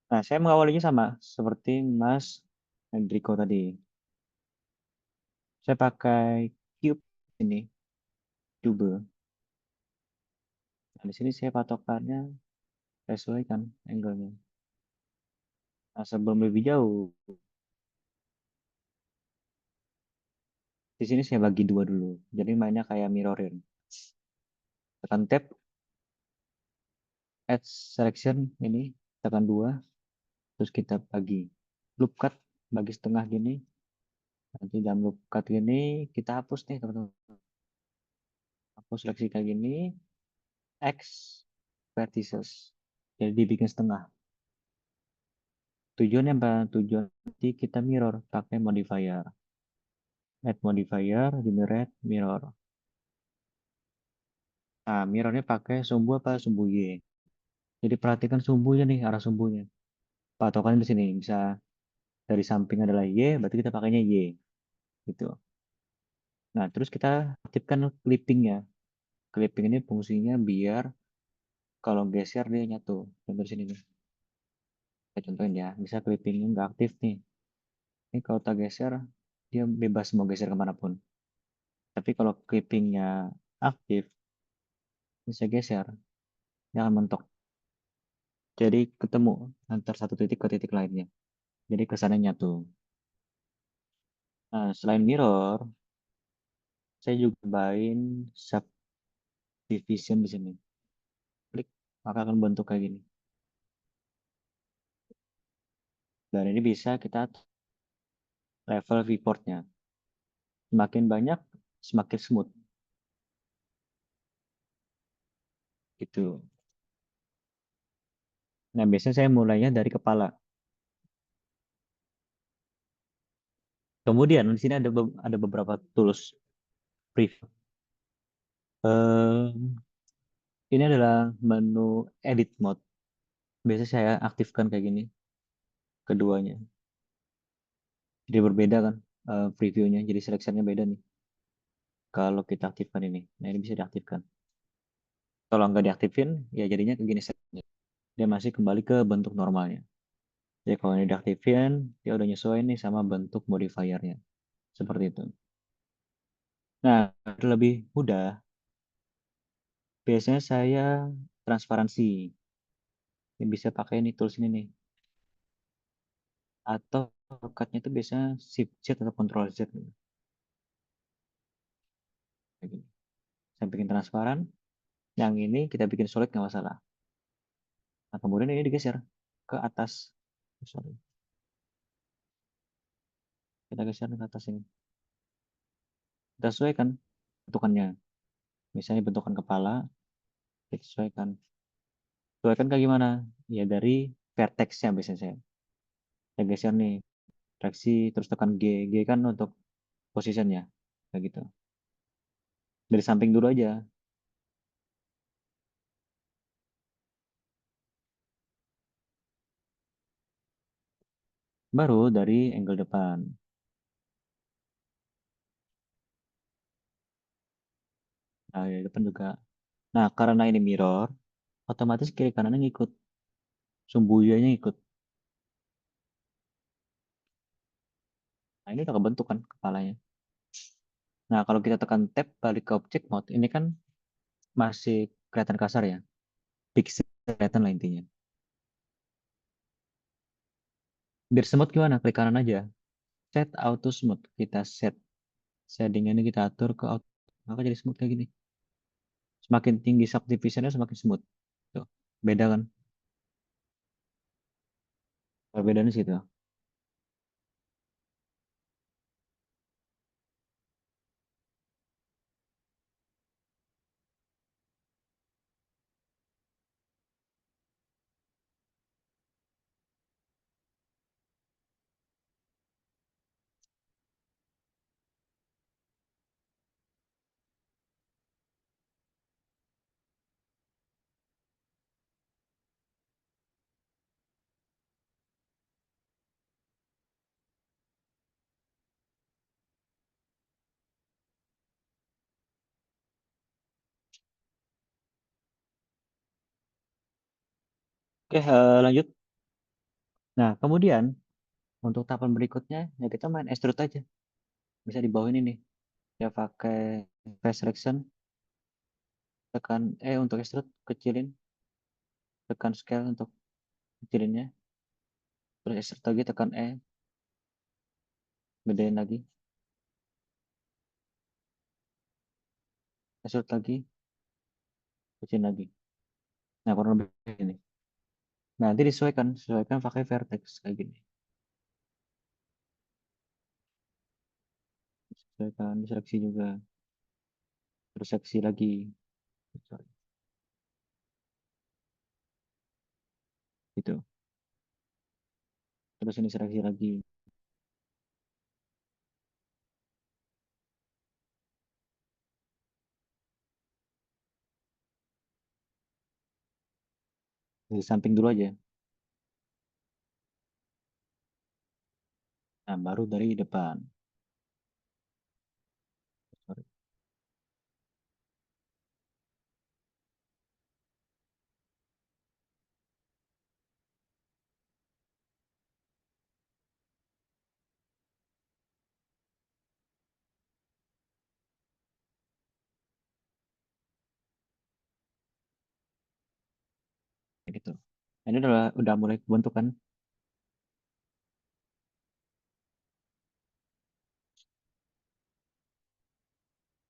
Nah, saya mengawalinya sama seperti Mas Hendriko tadi. Saya pakai cube ini, cube. Nah, di sini saya patokannya sesuaikan angle-nya. Nah, sebelum lebih jauh, di sini saya bagi dua dulu. Jadi mainnya kayak mirroring. Tekan tab, add selection ini, tekan dua, terus kita bagi. Loop cut, bagi setengah gini. Nanti dalam loop cut gini, kita hapus nih teman-teman. Hapus seleksi kayak gini, X vertices. Jadi dibikin setengah. Tujuannya apa? Tujuan nanti kita mirror pakai modifier. Add modifier, generate mirror. Nah, mirrornya pakai sumbu apa? Sumbu Y. Jadi perhatikan sumbunya nih, arah sumbunya. Patokannya di sini bisa dari samping adalah Y, berarti kita pakainya Y gitu. Nah, terus kita aktifkan clippingnya. Clipping ini fungsinya biar kalau geser dia nyatu. Contoh di sini nih. Kita contohin ya. Bisa clippingnya nggak aktif nih. Ini kalau tak geser, dia bebas mau geser kemanapun. Tapi kalau clippingnya aktif, bisa geser. Dia akan mentok. Jadi ketemu antar satu titik ke titik lainnya. Jadi kesannya nyatu. Nah, selain mirror, saya juga main subdivision di sini. Klik, maka akan bentuk kayak gini. Dan ini bisa kita level viewportnya. Semakin banyak, semakin smooth. Gitu. Nah, biasanya saya mulainya dari kepala. Kemudian di sini ada beberapa tools preview. Ini adalah menu edit mode. Biasanya saya aktifkan kayak gini, keduanya. Jadi berbeda kan previewnya, jadi seleksinya beda nih. Kalau kita aktifkan ini, nah ini bisa diaktifkan. Kalau nggak diaktifin, ya jadinya kayak gini. Dia masih kembali ke bentuk normalnya. Jadi kalau ini diaktifin, dia udah nyesuaiin nih sama bentuk modifiernya. Seperti itu. Nah, lebih mudah, biasanya saya transparansi. Ini bisa pakai nih tools ini nih. Atau shortcutnya itu biasanya Shift Z atau Control Z. Gitu. Kayak gini. Saya bikin transparan. Yang ini kita bikin solid nggak masalah. Nah, kemudian ini digeser ke atas. Sorry. Kita geser ke atas ini. Kita sesuaikan bentukannya. Misalnya bentukan kepala, kita sesuaikan. Sesuaikan kayak gimana? Ya dari vertexnya biasanya saya geser nih. Traksi terus tekan G. G kan untuk positionnya. Kayak gitu. Dari samping dulu aja. Baru dari angle depan. Nah, dari depan juga. Nah, karena ini mirror, otomatis kiri kanannya ngikut. Sumbunya ikut. Nah, ini udah kebentuk kan kepalanya. Nah, kalau kita tekan tab balik ke object mode, ini kan masih kelihatan kasar ya. Pixel kelihatan lah intinya. Biar smooth gimana? Klik kanan aja. Set auto smooth. Kita set. Settingannya kita atur ke auto. Maka jadi smooth kayak gini. Semakin tinggi subdivisionnya semakin smooth. Tuh. Beda kan? Perbedaannya situ. Oke, lanjut. Nah, kemudian untuk tahapan berikutnya, ya kita main extrude aja. Bisa di bawah ini nih. Ya pakai face selection. Tekan E untuk extrude, kecilin. Tekan scale untuk kecilinnya. Terus extrude lagi, tekan E. Gedein lagi. Extrude lagi, kecilin lagi. Nah, kurang lebih ini. Nah, nanti sesuaikan pakai vertex kayak gini. Sesuaikan, seleksi juga. Terus seksi lagi. Sorry. Gitu. Terus ini seleksi lagi. Dari samping dulu aja. Nah, baru dari depan. Sorry. Kayak gitu. Nah, ini udah mulai bentuk kan.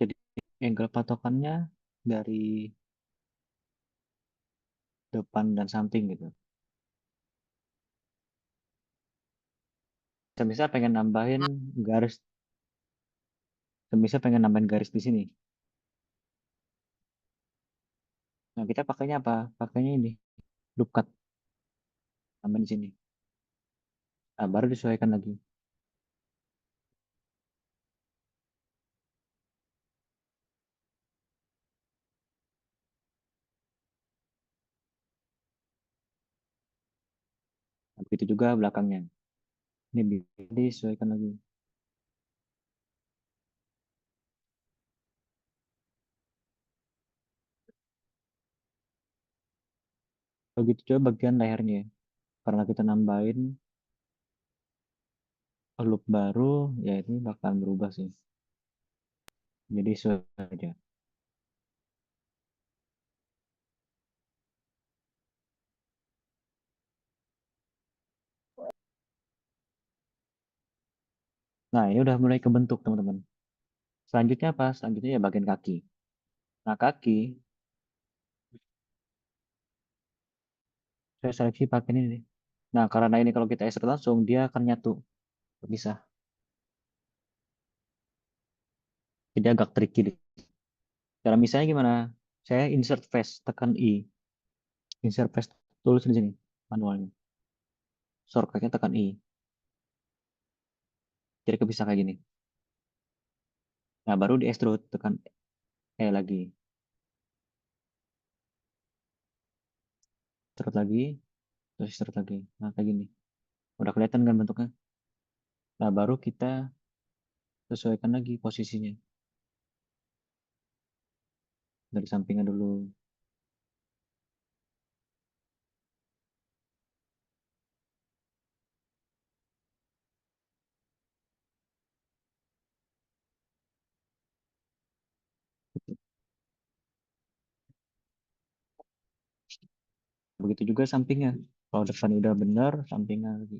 Jadi angle patokannya dari depan dan samping gitu. Semisal pengen nambahin garis, semisal pengen nambahin garis di sini. Nah, kita pakainya apa? Pakainya ini, loop cut. Tambah di sini. Nah, baru disesuaikan lagi. Nah, begitu juga belakangnya. Ini bisa disesuaikan lagi. Begitu juga bagian lehernya. Karena kita nambahin loop baru, ya ini bakal berubah sih. Jadi sesuai aja. Nah, ini udah mulai kebentuk, teman-teman. Selanjutnya apa? Selanjutnya ya bagian kaki. Nah, kaki, saya seleksi pakai ini nih. Nah, karena ini kalau kita extrude langsung, dia akan nyatu. Bisa. Jadi agak tricky. Cara misalnya gimana? Saya insert face, tekan I. Insert face, tulis di sini, manualnya. Shortcutnya tekan I. Jadi kepisah kayak gini. Nah, baru di extrude, tekan E lagi. Extrude lagi, terus extrude lagi. Nah, kayak gini. Udah kelihatan kan bentuknya? Nah, baru kita sesuaikan lagi posisinya. Dari sampingnya dulu. Begitu juga sampingnya. Kalau depan udah benar, sampingnya lagi.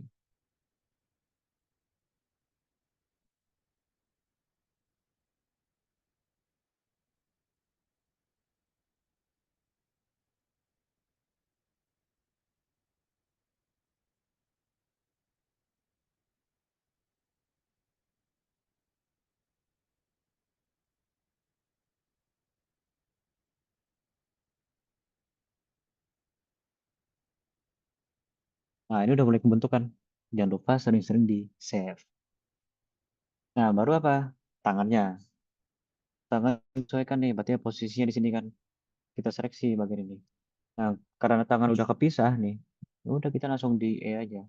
Nah, ini udah mulai kebentukan. Jangan lupa sering-sering di save. Nah, baru apa? Tangannya. Tangan sesuaikan nih, berarti posisinya di sini kan. Kita seleksi bagian ini. Nah, karena tangan udah kepisah nih, ya udah kita langsung di E aja.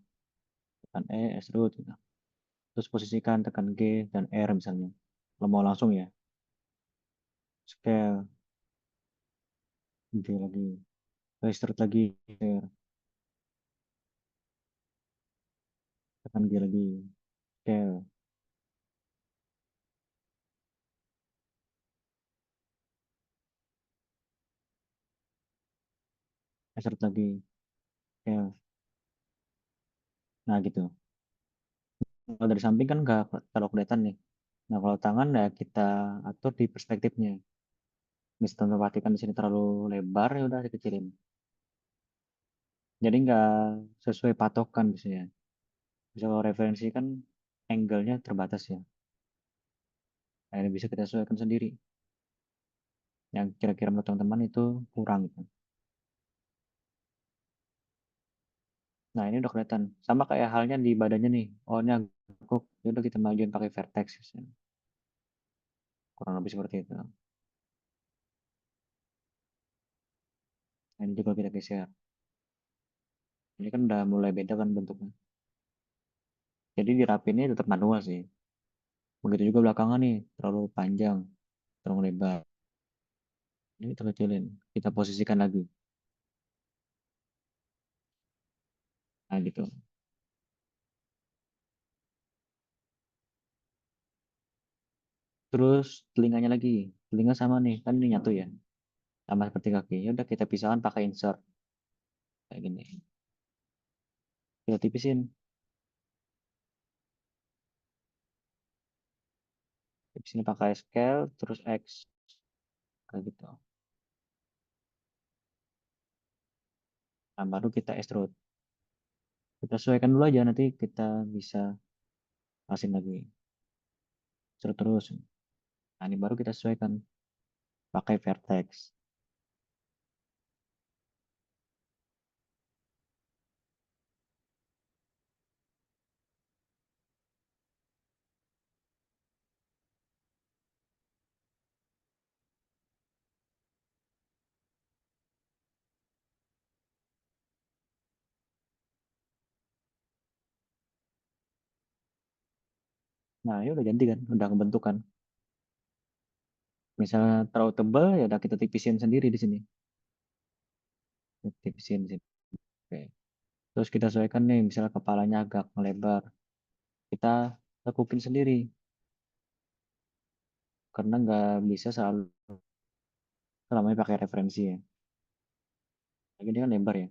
Tekan E, extrude. Gitu. Terus posisikan, tekan G dan R misalnya. Kalau mau langsung ya. Scale, G lagi. Extrude lagi, R. Tekan G lagi. Scale, extrude lagi. Scale. Nah, gitu. Kalau dari samping kan nggak terlalu kelihatan nih. Nah, kalau tangan ya kita atur di perspektifnya. Misalnya perhatikan di sini terlalu lebar, ya udah dikecilin. Jadi nggak sesuai patokan biasanya. Bisa kalau referensi kan angle-nya terbatas ya. Nah, ini bisa kita sesuaikan sendiri. Yang kira-kira menurut teman-teman itu kurang gitu. Nah, ini udah kelihatan. Sama kayak halnya di badannya nih. Oh, ini agak ya udah kita majuin pakai vertex. Ya. Kurang lebih seperti itu. Nah, ini juga kita geser. Ini kan udah mulai beda kan bentuknya. Jadi dirapinnya tetap manual sih. Begitu juga belakangan nih, terlalu panjang, terlalu lebar. Ini kita kecilin, kita posisikan lagi. Nah gitu. Terus telinganya lagi. Telinga sama nih, kan ini nyatu ya. Sama seperti kaki. Ya udah kita pisahkan pakai insert. Kayak gini. Kita tipisin. Tipisin pakai scale, terus X. Kayak gitu. Nah, baru kita extrude. Kita sesuaikan dulu aja, nanti kita bisa asin lagi. Terus. Nah, ini baru kita sesuaikan pakai vertex. Nah, ya udah ganti kan, udah kebentuk kan. Misalnya terlalu tebal, ya udah kita tipisin sendiri di sini. Tipisin di sini. Oke. Terus kita sesuaikan nih, misalnya kepalanya agak melebar. Kita tekukin sendiri, karena nggak bisa selalu selamanya pakai referensi ya. Lagi ini kan lebar ya.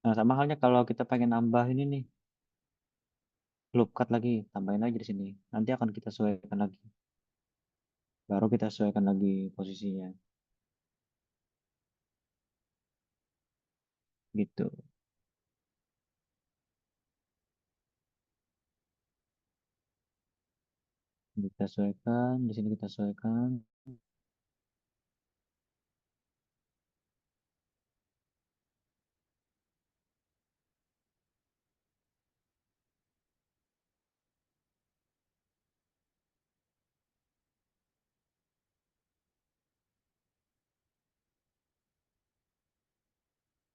Nah, sama halnya kalau kita pengen nambah ini nih, loop cut lagi, tambahin lagi di sini. Nanti akan kita sesuaikan lagi. Baru kita sesuaikan lagi posisinya. Gitu. Kita sesuaikan, di sini kita sesuaikan.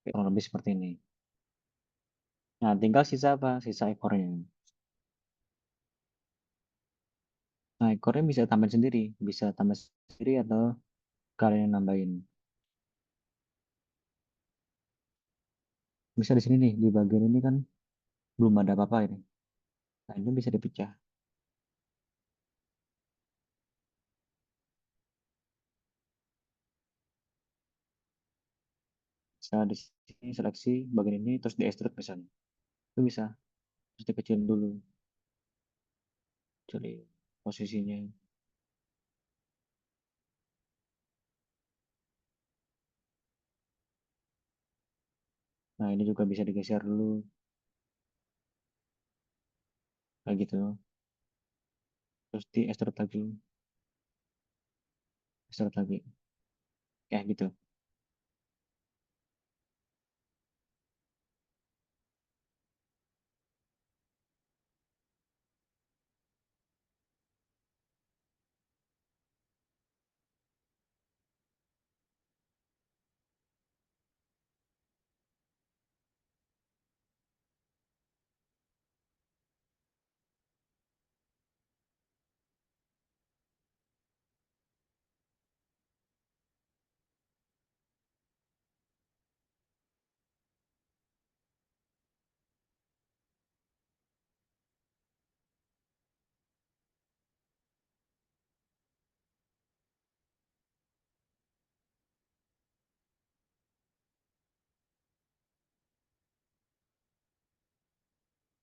Kurang lebih seperti ini. Nah, tinggal sisa apa? Sisa ekornya. Nah, ekornya bisa tambah sendiri. Bisa tambah sendiri atau kalian yang nambahin. Bisa di sini nih, di bagian ini kan belum ada apa-apa ini. Nah, ini bisa dipecah. Bisa di sini seleksi bagian ini, terus di extrude misalnya. Itu bisa. Terus dikecilin dulu. Jadi posisinya. Nah, ini juga bisa digeser dulu. Kayak gitu. Terus di extrude lagi. Extrude lagi. Kayak gitu.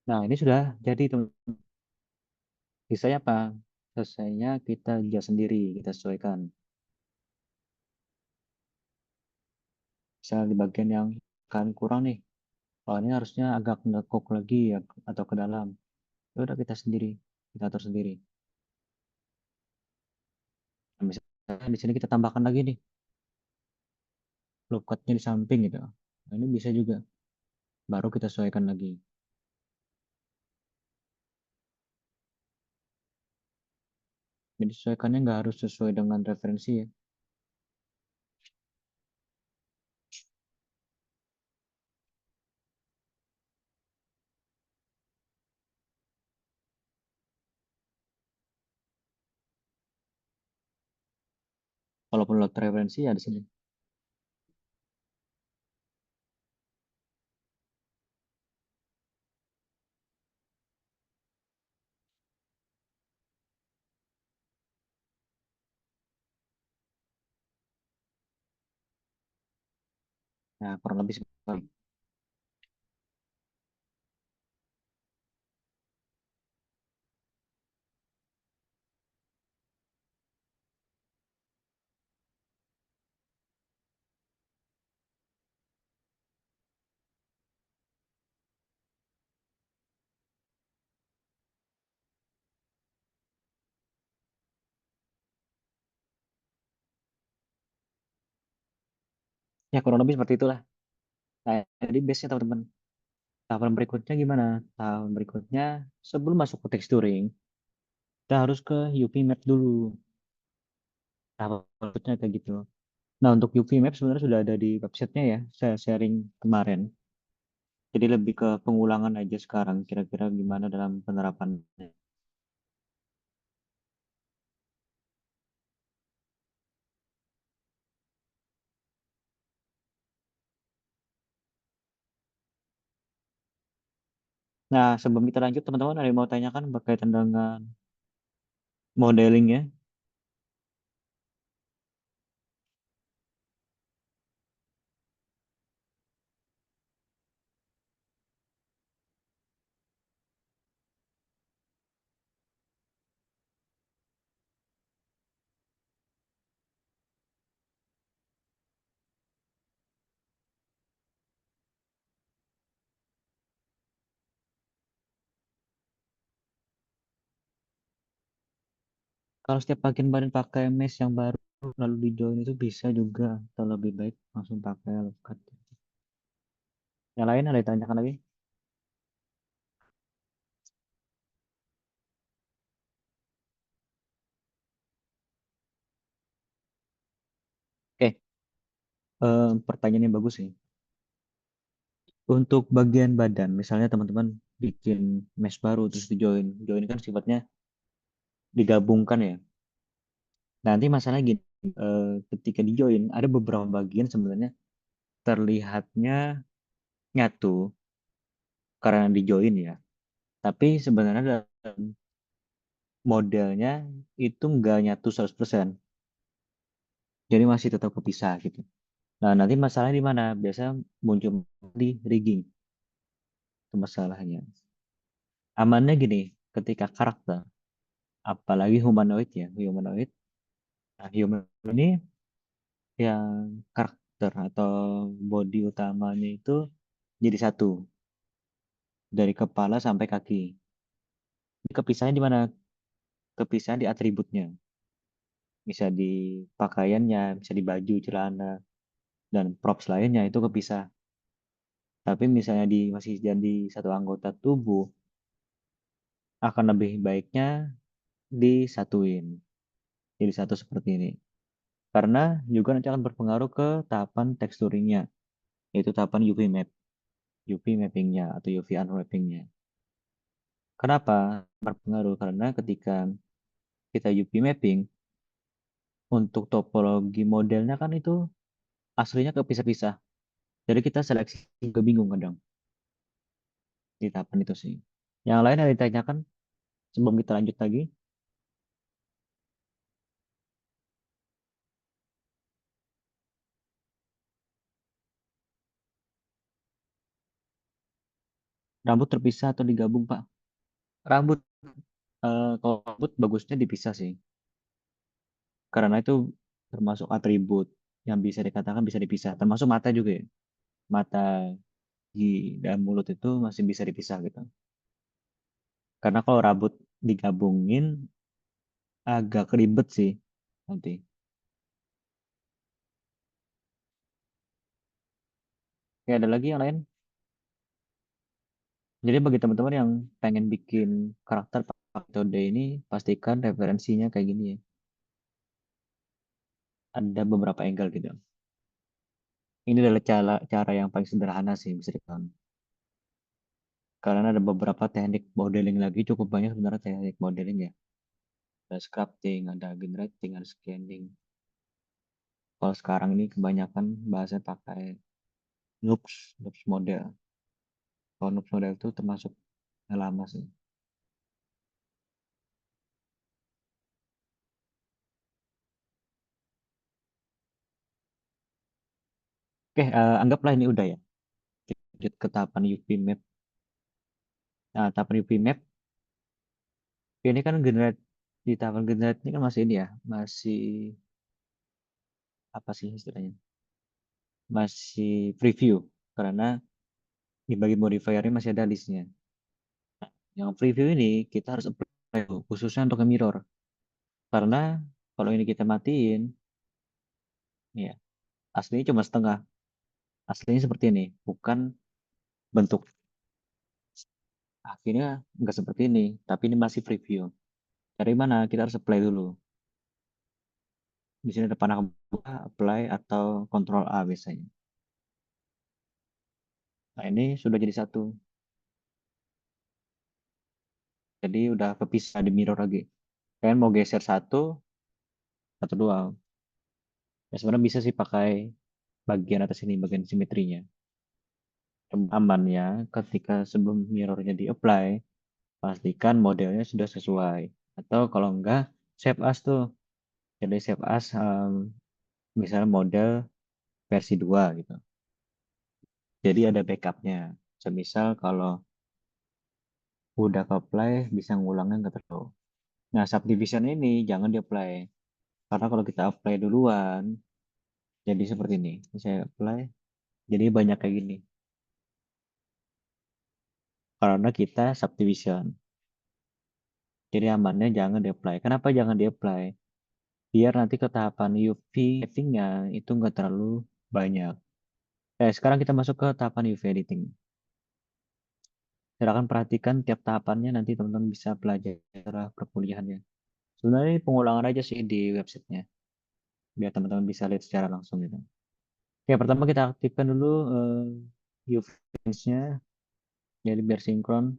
Nah, ini sudah jadi teman. Sisanya apa? Sisanya kita jas sendiri, kita sesuaikan. Misalnya di bagian yang kan kurang nih. Oh, ini harusnya agak nekuk lagi ya, atau ke dalam. Ya udah kita sendiri, kita atur sendiri. Nah, misalnya di sini kita tambahkan lagi nih, loop cut-nya di samping gitu. Nah, ini bisa juga. Baru kita sesuaikan lagi. Jadi sesuaikannya nggak harus sesuai dengan referensi ya. Walaupun lot referensi ya di sini. Nah, kurang lebih seperti itu. Ya kurang lebih seperti itulah. Nah, jadi base-nya teman-teman. Tahapan berikutnya gimana? Tahapan berikutnya sebelum masuk ke texturing, kita harus ke UV map dulu. Tahapan berikutnya kayak gitu. Nah, untuk UV map sebenarnya sudah ada di websitenya ya. Saya sharing kemarin. Jadi lebih ke pengulangan aja sekarang. Kira-kira gimana dalam penerapannya. Nah, sebelum kita lanjut, teman-teman ada yang mau tanyakan berkaitan dengan modelingnya? Kalau setiap bagian badan pakai mesh yang baru lalu di join itu bisa juga. Atau lebih baik langsung pakai lokat. Yang lain ada yang ditanyakan lagi? Oke, pertanyaan yang bagus sih. Untuk bagian badan, misalnya teman-teman bikin mesh baru terus di join. Join kan sifatnya digabungkan ya. Nanti masalah gini, ketika di join ada beberapa bagian sebenarnya terlihatnya nyatu karena di join ya. Tapi sebenarnya dalam modelnya itu nggak nyatu 100%. Jadi masih tetap kepisah gitu. Nah, nanti masalahnya di mana? Biasanya muncul di rigging itu masalahnya. Amannya gini, ketika karakter, apalagi humanoid ya, humanoid. Nah, humanoid ini yang karakter atau body utamanya itu jadi satu dari kepala sampai kaki. Ini kepisahnya di mana? Kepisahnya di atributnya. Bisa di pakaiannya, bisa di baju, celana, dan props lainnya itu kepisah. Tapi misalnya di masih jadi satu anggota tubuh, akan lebih baiknya disatuin. Jadi satu seperti ini. Karena juga nanti akan berpengaruh ke tahapan teksturingnya, yaitu tahapan UV map, UV mappingnya atau UV unwrappingnya. Kenapa berpengaruh? Karena ketika kita UV mapping, untuk topologi modelnya kan itu aslinya kepisah-pisah. Jadi kita seleksi juga bingung kadang di tahapan itu sih. Yang lain yang ditanyakan sebelum kita lanjut lagi, rambut terpisah atau digabung, Pak? Rambut, kalau rambut bagusnya dipisah sih. Karena itu termasuk atribut yang bisa dikatakan bisa dipisah. Termasuk mata juga ya. Mata, gigi, dan mulut itu masih bisa dipisah gitu. Karena kalau rambut digabungin agak ribet sih nanti. Oke, ada lagi yang lain? Jadi bagi teman-teman yang pengen bikin karakter pakai metode ini, pastikan referensinya kayak gini ya. Ada beberapa angle gitu. Ini adalah cara yang paling sederhana sih bisa dibilang. Karena ada beberapa teknik modeling lagi, cukup banyak sebenarnya teknik modeling ya. Ada scripting, ada generating, ada scanning. Kalau sekarang ini kebanyakan bahasa pakai loops model. Kalau loops model itu termasuk yang lama sih. Oke, anggaplah ini udah ya. Lanjut ke tahapan UV map. Nah, tahapan UV map ini kan generate di tahapan generate ini kan masih ini ya, masih apa sih istilahnya? Masih preview karena di bagi modifiernya masih ada listnya. Yang preview ini kita harus apply dulu, khususnya untuk ke mirror. Karena kalau ini kita matiin, ya aslinya cuma setengah. Aslinya seperti ini, bukan bentuk akhirnya nggak seperti ini, tapi ini masih preview. Dari mana? Kita harus apply dulu. Di sini ada panah kebuka, apply atau Ctrl A biasanya. Nah ini sudah jadi satu. Jadi udah kepisah di mirror lagi. Kalian mau geser satu atau dua. Ya sebenarnya bisa sih pakai bagian atas ini, bagian simetrinya. Amannya ketika sebelum mirrornya di-apply, pastikan modelnya sudah sesuai. Atau kalau enggak, save as tuh. Jadi save as misalnya model versi 2 gitu. Jadi ada backupnya. Semisal kalau udah ke-apply, bisa ngulangnya nggak terlalu. Nah, subdivision ini jangan di-apply. Karena kalau kita apply duluan, jadi seperti ini. Saya apply, jadi banyak kayak gini. Karena kita subdivision. Jadi amannya jangan di-apply. Kenapa jangan di-apply? Biar nanti ke tahapan UV editingnya itu nggak terlalu banyak. Sekarang kita masuk ke tahapan UV editing. Silakan perhatikan tiap tahapannya nanti teman-teman bisa pelajari secara perkuliahannya. Sebenarnya ini pengulangan aja sih di websitenya. Biar teman-teman bisa lihat secara langsung gitu. Oke, pertama kita aktifkan dulu UV nya jadi biar sinkron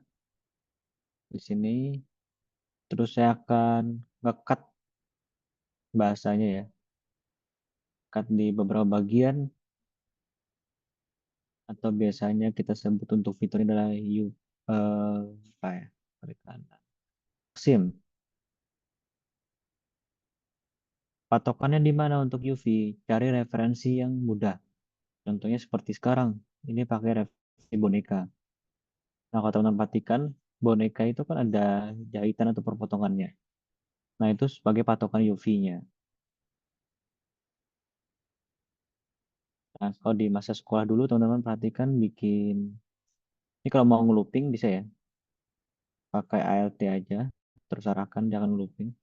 di sini. Terus saya akan nge-cut bahasanya ya. Cut di beberapa bagian atau biasanya kita sebut untuk fitur ini adalah apa ya? Balik kanan. SIM. Patokannya di mana untuk UV? Cari referensi yang mudah. Contohnya seperti sekarang. Ini pakai referensi boneka. Nah, kalau teman-teman perhatikan, boneka itu kan ada jahitan atau perpotongannya. Nah, itu sebagai patokan UV-nya. Nah, kalau di masa sekolah dulu, teman-teman perhatikan bikin. Ini kalau mau ngelooping bisa ya. Pakai ALT aja. Terus arahkan, jangan looping.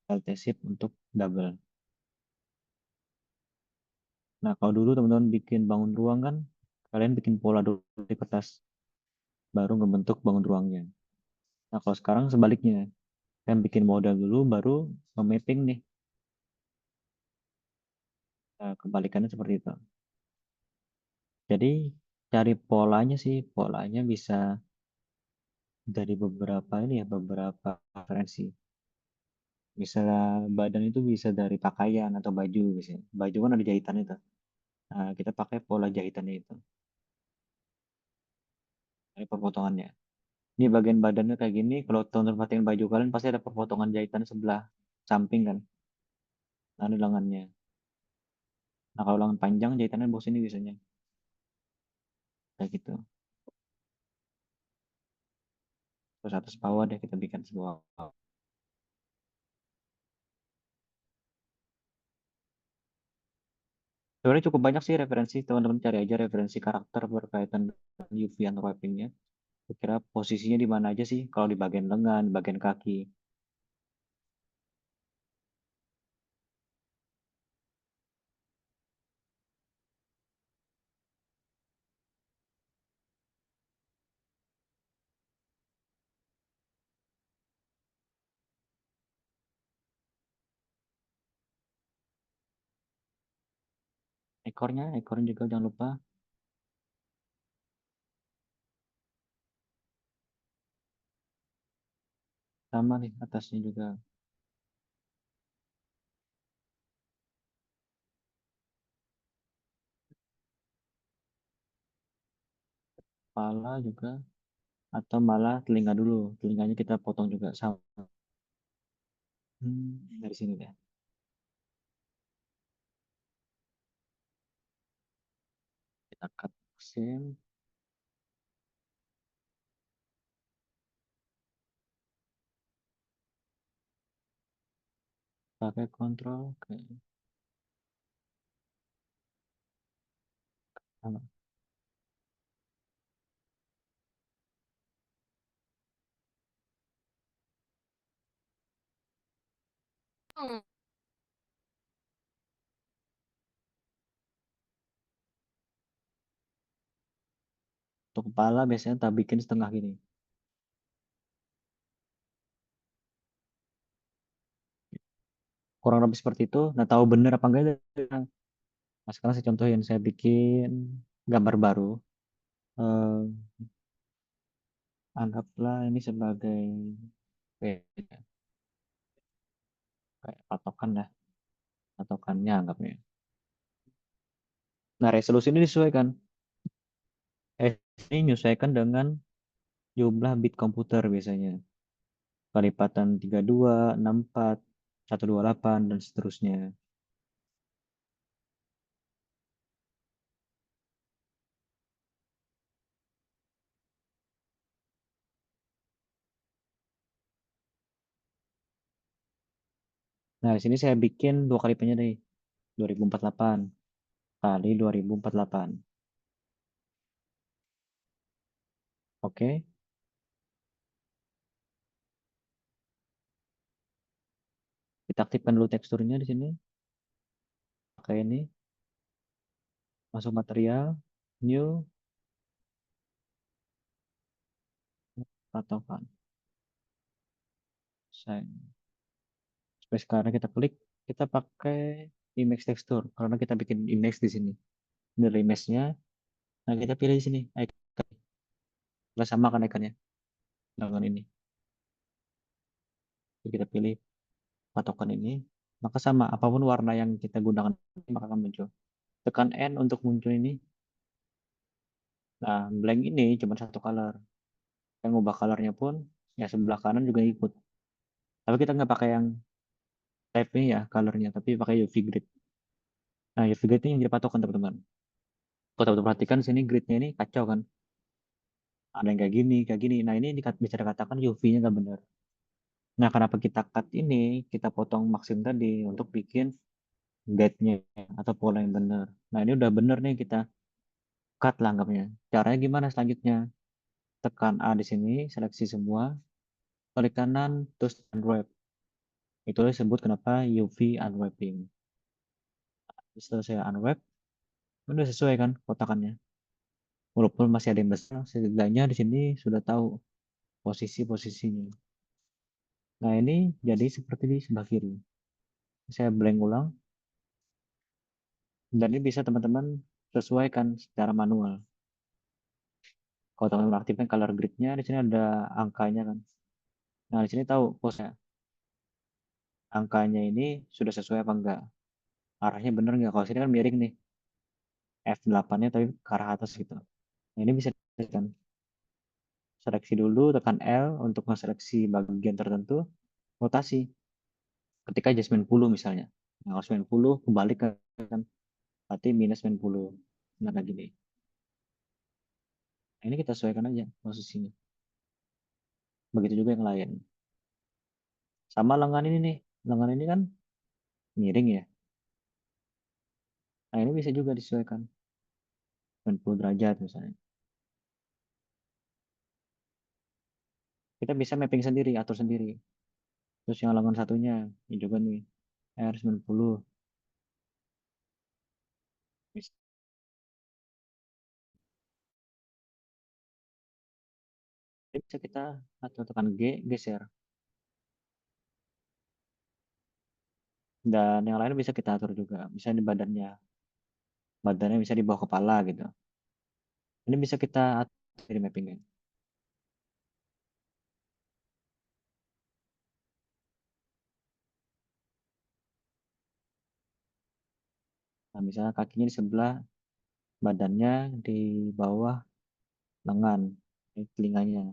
ALT shift untuk double. Nah, kalau dulu teman-teman bikin bangun ruang kan, kalian bikin pola dulu di kertas. Baru ngebentuk bangun ruangnya. Nah, kalau sekarang sebaliknya. Kalian bikin model dulu, baru nge-mapping nih. Nah, kebalikannya seperti itu. Jadi, cari polanya sih. Polanya bisa dari beberapa ini ya, beberapa referensi. Misalnya badan itu bisa dari pakaian atau baju biasanya. Baju kan ada jahitan itu. Nah, kita pakai pola jahitannya itu. Dari perpotongannya. Ini bagian badannya kayak gini. Kalau teman-teman perhatiin baju kalian pasti ada perpotongan jahitan sebelah samping kan. Nah, ini lengannya. Nah, kalau lengan panjang jahitannya bawah sini biasanya. Kayak gitu. Terus atas bawah deh kita bikin sebuah. Sebenarnya cukup banyak sih referensi. Teman-teman cari aja referensi karakter berkaitan dengan UV unwrapping-nya. Kira posisinya di mana aja sih? Kalau di bagian lengan, bagian kaki. Ekornya juga jangan lupa. Sama nih atasnya juga. Kepala juga. Atau malah telinga dulu. Telinganya kita potong juga sama. Dari sini deh. Kita cut mesin. Pakai kontrol. Oke. Sama. Untuk kepala biasanya tak bikin setengah gini. Kurang lebih seperti itu. Nah, tahu bener apa enggak? Nah, sekarang saya contohin. Saya bikin gambar baru. Eh, Anggaplah ini sebagai kayak patokan dah. Patokannya anggapnya. Nah, resolusi ini disesuaikan. Ini menyesuaikan dengan jumlah bit komputer biasanya. Kelipatan 32, 64, 128, dan seterusnya. Nah, di sini saya bikin 2 kali penyedih. 2048 kali 2048. Oke. Kita aktifkan dulu teksturnya di sini. Pakai ini. Masuk material. New. Patokan. Sign. Supaya sekarang kita klik. Kita pakai image tekstur. Karena kita bikin image di sini. Ini image-nya. Nah, kita pilih di sini. Icon. Kita samakan ikonnya. Dengan ini. Jadi kita pilih patokan ini. Maka sama. Apapun warna yang kita gunakan. Maka akan muncul. Tekan N untuk muncul ini. Nah, blank ini cuma satu color. Yang ngubah colornya pun ya sebelah kanan juga ikut. Tapi kita nggak pakai yang type ini ya colornya, tapi pakai UV grid. Nah, UV grid ini yang jadi patokan teman-teman. Kalau teman-teman perhatikan sini gridnya ini kacau kan. Ada yang kayak gini, kayak gini. Nah, ini bisa dikatakan UV-nya nggak benar. Nah, kenapa kita cut ini, kita potong maksim tadi untuk bikin guide-nya atau pola yang benar. Nah, ini udah benar nih kita cut lah anggapnya. Caranya gimana selanjutnya? Tekan A di sini, seleksi semua, klik kanan, terus unwrap. Itu disebut kenapa UV unwrapping. Setelah saya unwrap, udah sesuai kan kotakannya. Walaupun masih ada yang besar, setidaknya di sini sudah tahu posisi-posisinya. Nah, ini jadi seperti di sebelah kiri. Saya blank ulang, dan ini bisa teman-teman sesuaikan secara manual. Kalau teman-teman aktifkan color grid-nya, di sini ada angkanya kan. Nah, di sini tahu posnya. Angkanya ini sudah sesuai apa enggak. Arahnya benar enggak. Kalau sini kan miring nih. F8-nya tapi ke arah atas gitu. Nah, ini bisa kan. Seleksi dulu, tekan L untuk seleksi bagian tertentu, rotasi. Ketika aja 90 misalnya. Nah, kalau 90 kembali ke kan, berarti minus 90. Nah, kayak gini. Nah, ini kita sesuaikan aja posisinya. Begitu juga yang lain. Sama lengan ini nih. Lengan ini kan miring ya. Nah, ini bisa juga disesuaikan. 90 derajat misalnya. Kita bisa mapping sendiri, atur sendiri. Terus yang lengan satunya, ini juga nih. R90. Bisa kita atur tekan G, geser. Dan yang lain bisa kita atur juga. Misalnya di badannya. badannya bisa di bawah kepala gitu. Ini bisa kita atur dari mappingnya. Nah, misalnya kakinya di sebelah, badannya di bawah lengan, ini telinganya.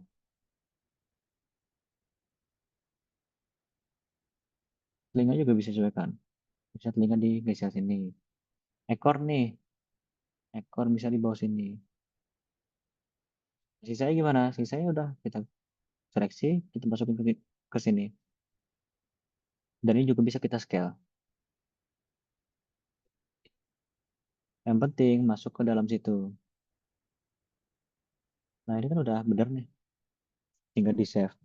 Telinga juga bisa sesuaikan. Bisa telinga digeser sini. Ekor nih, ekor bisa di bawah sini. Sisanya gimana? Sisanya udah kita seleksi, kita masukin ke sini. Dan ini juga bisa kita scale. Yang penting masuk ke dalam situ. Nah, ini kan udah bener nih. Tinggal di save.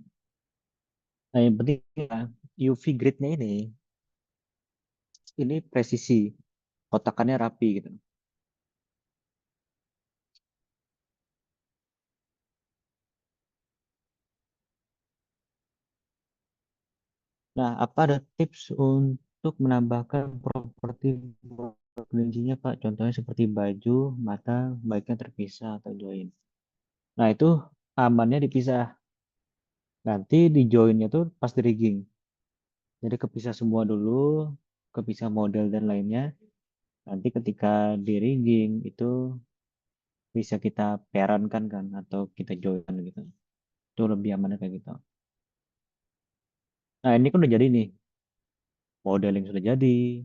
Nah, yang penting ya, UV grid-nya ini presisi. Kotakannya rapi gitu. Nah, apa ada tips untuk menambahkan properti kelinci-nya, Pak? Contohnya seperti baju, mata, baiknya terpisah atau join. Nah, itu amannya dipisah. Nanti di joinnya tuh pas di rigging. Jadi kepisah semua dulu, kepisah model dan lainnya. Nanti ketika di rigging itu bisa kita pairankan kan atau kita join gitu. Itu lebih aman kayak gitu. Nah, ini kan udah jadi nih. Modeling sudah jadi,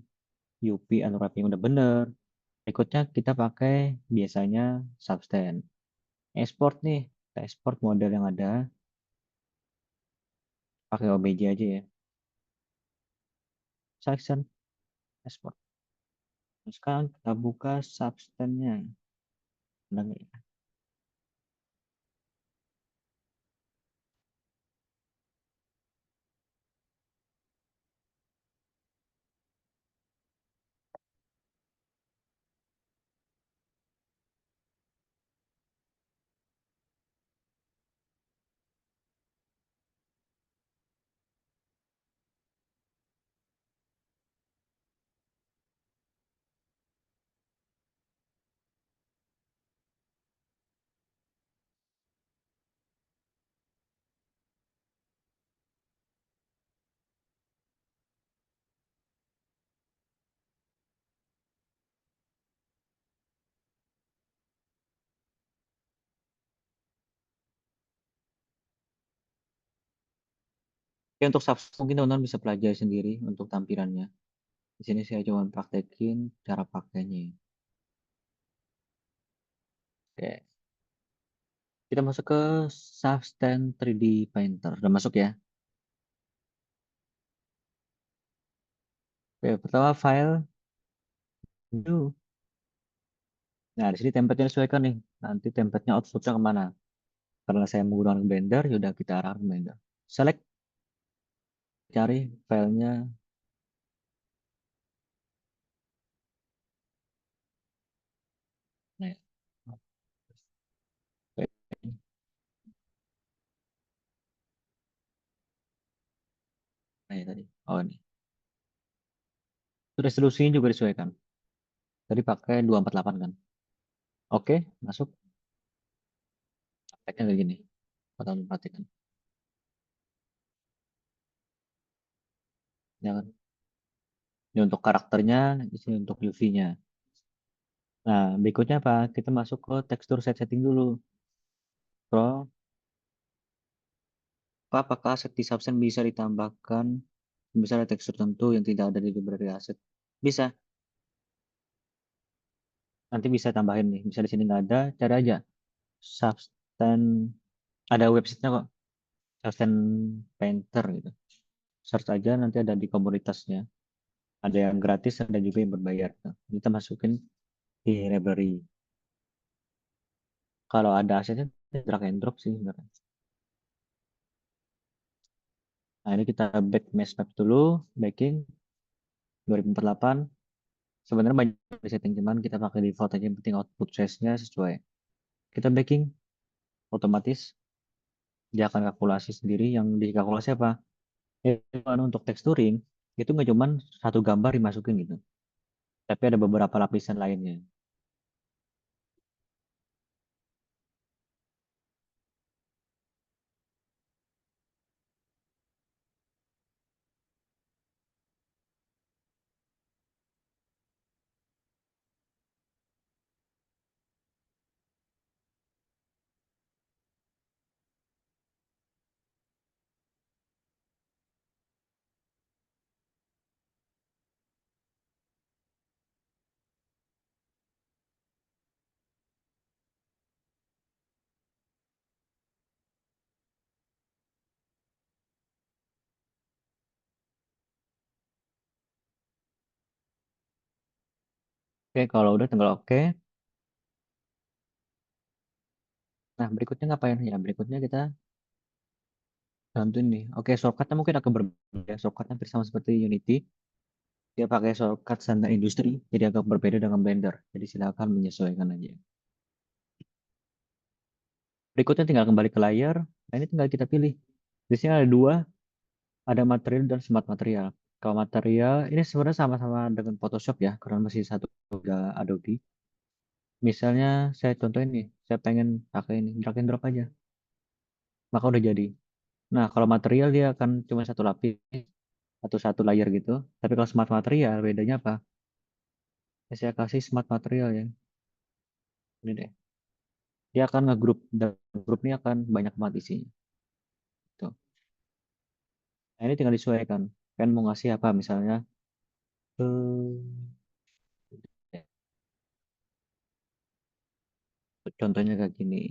UV unwrapping udah bener. Berikutnya kita pakai biasanya Substance. Export nih, kita export model yang ada, pakai OBJ aja ya. Selection, export. Nah, sekarang kita buka Substance-nya. Ada nggak ya? Oke, untuk Substance mungkin teman-teman bisa pelajari sendiri untuk tampilannya. Di sini saya cuma praktekin cara pakainya. Oke, kita masuk ke Substance 3D Painter. Udah masuk ya? Oke, pertama file new. Nah, di sini template-nya disesuaikan nih. Nanti template-nya output-nya kemana? Karena saya menggunakan Blender, yaudah kita arahkan ke Blender. Select, cari filenya. Nah, nah, ya tadi. Oh, ini. Itu resolusinya juga disesuaikan. Tadi pakai 248 kan. Oke, masuk. Prakteknya kayak gini. Teman perhatikan. Ya kan? Ini untuk karakternya, di sini untuk UV-nya. Nah, berikutnya apa? Kita masuk ke tekstur setting dulu. Scroll. Apakah aset di Substance bisa ditambahkan misalnya tekstur tertentu yang tidak ada di library aset? Bisa. Nanti bisa tambahin nih. Bisa di sini nggak ada, cari aja. Substance, ada websitenya kok. Substance Painter gitu. Search aja nanti ada di komunitasnya. Ada yang gratis, ada juga yang berbayar. Nah, kita masukin di library. Kalau ada asetnya, drag and drop sih sebenarnya. Nah, ini kita back mesh map dulu, backing 2048. Sebenarnya banyak setting, cuman kita pakai default aja, yang penting output size-nya sesuai. Kita backing, otomatis dia akan kalkulasi sendiri. Yang dikalkulasi apa? Ya, untuk texturing, itu nggak cuman satu gambar dimasukin gitu. Tapi ada beberapa lapisan lainnya. Oke, kalau udah tinggal oke. Nah, berikutnya ngapain? Ya, berikutnya kita bantuin nih. Oke, shortcutnya mungkin agak berbeda. Shortcutnya hampir sama seperti Unity. Dia pakai shortcut standar industri, jadi agak berbeda dengan Blender. Jadi silakan menyesuaikan aja. Berikutnya tinggal kembali ke layar. Nah, ini tinggal kita pilih. Di sini ada dua, ada material dan smart material. Kalau material, ini sebenarnya sama-sama dengan Photoshop ya, karena masih satu Adobe. Misalnya saya contohin nih, saya pengen pakai ini, drag and drop aja, maka udah jadi. Nah, kalau material dia akan cuma satu lapis atau satu layer gitu. Tapi kalau smart material, bedanya apa? Saya kasih smart material ya. Ini deh. Dia akan ngegroup, dan grup ini akan banyak banget isinya. Tuh. Nah, ini tinggal disesuaikan. Kan mau ngasih apa misalnya? Eh, Contohnya kayak gini.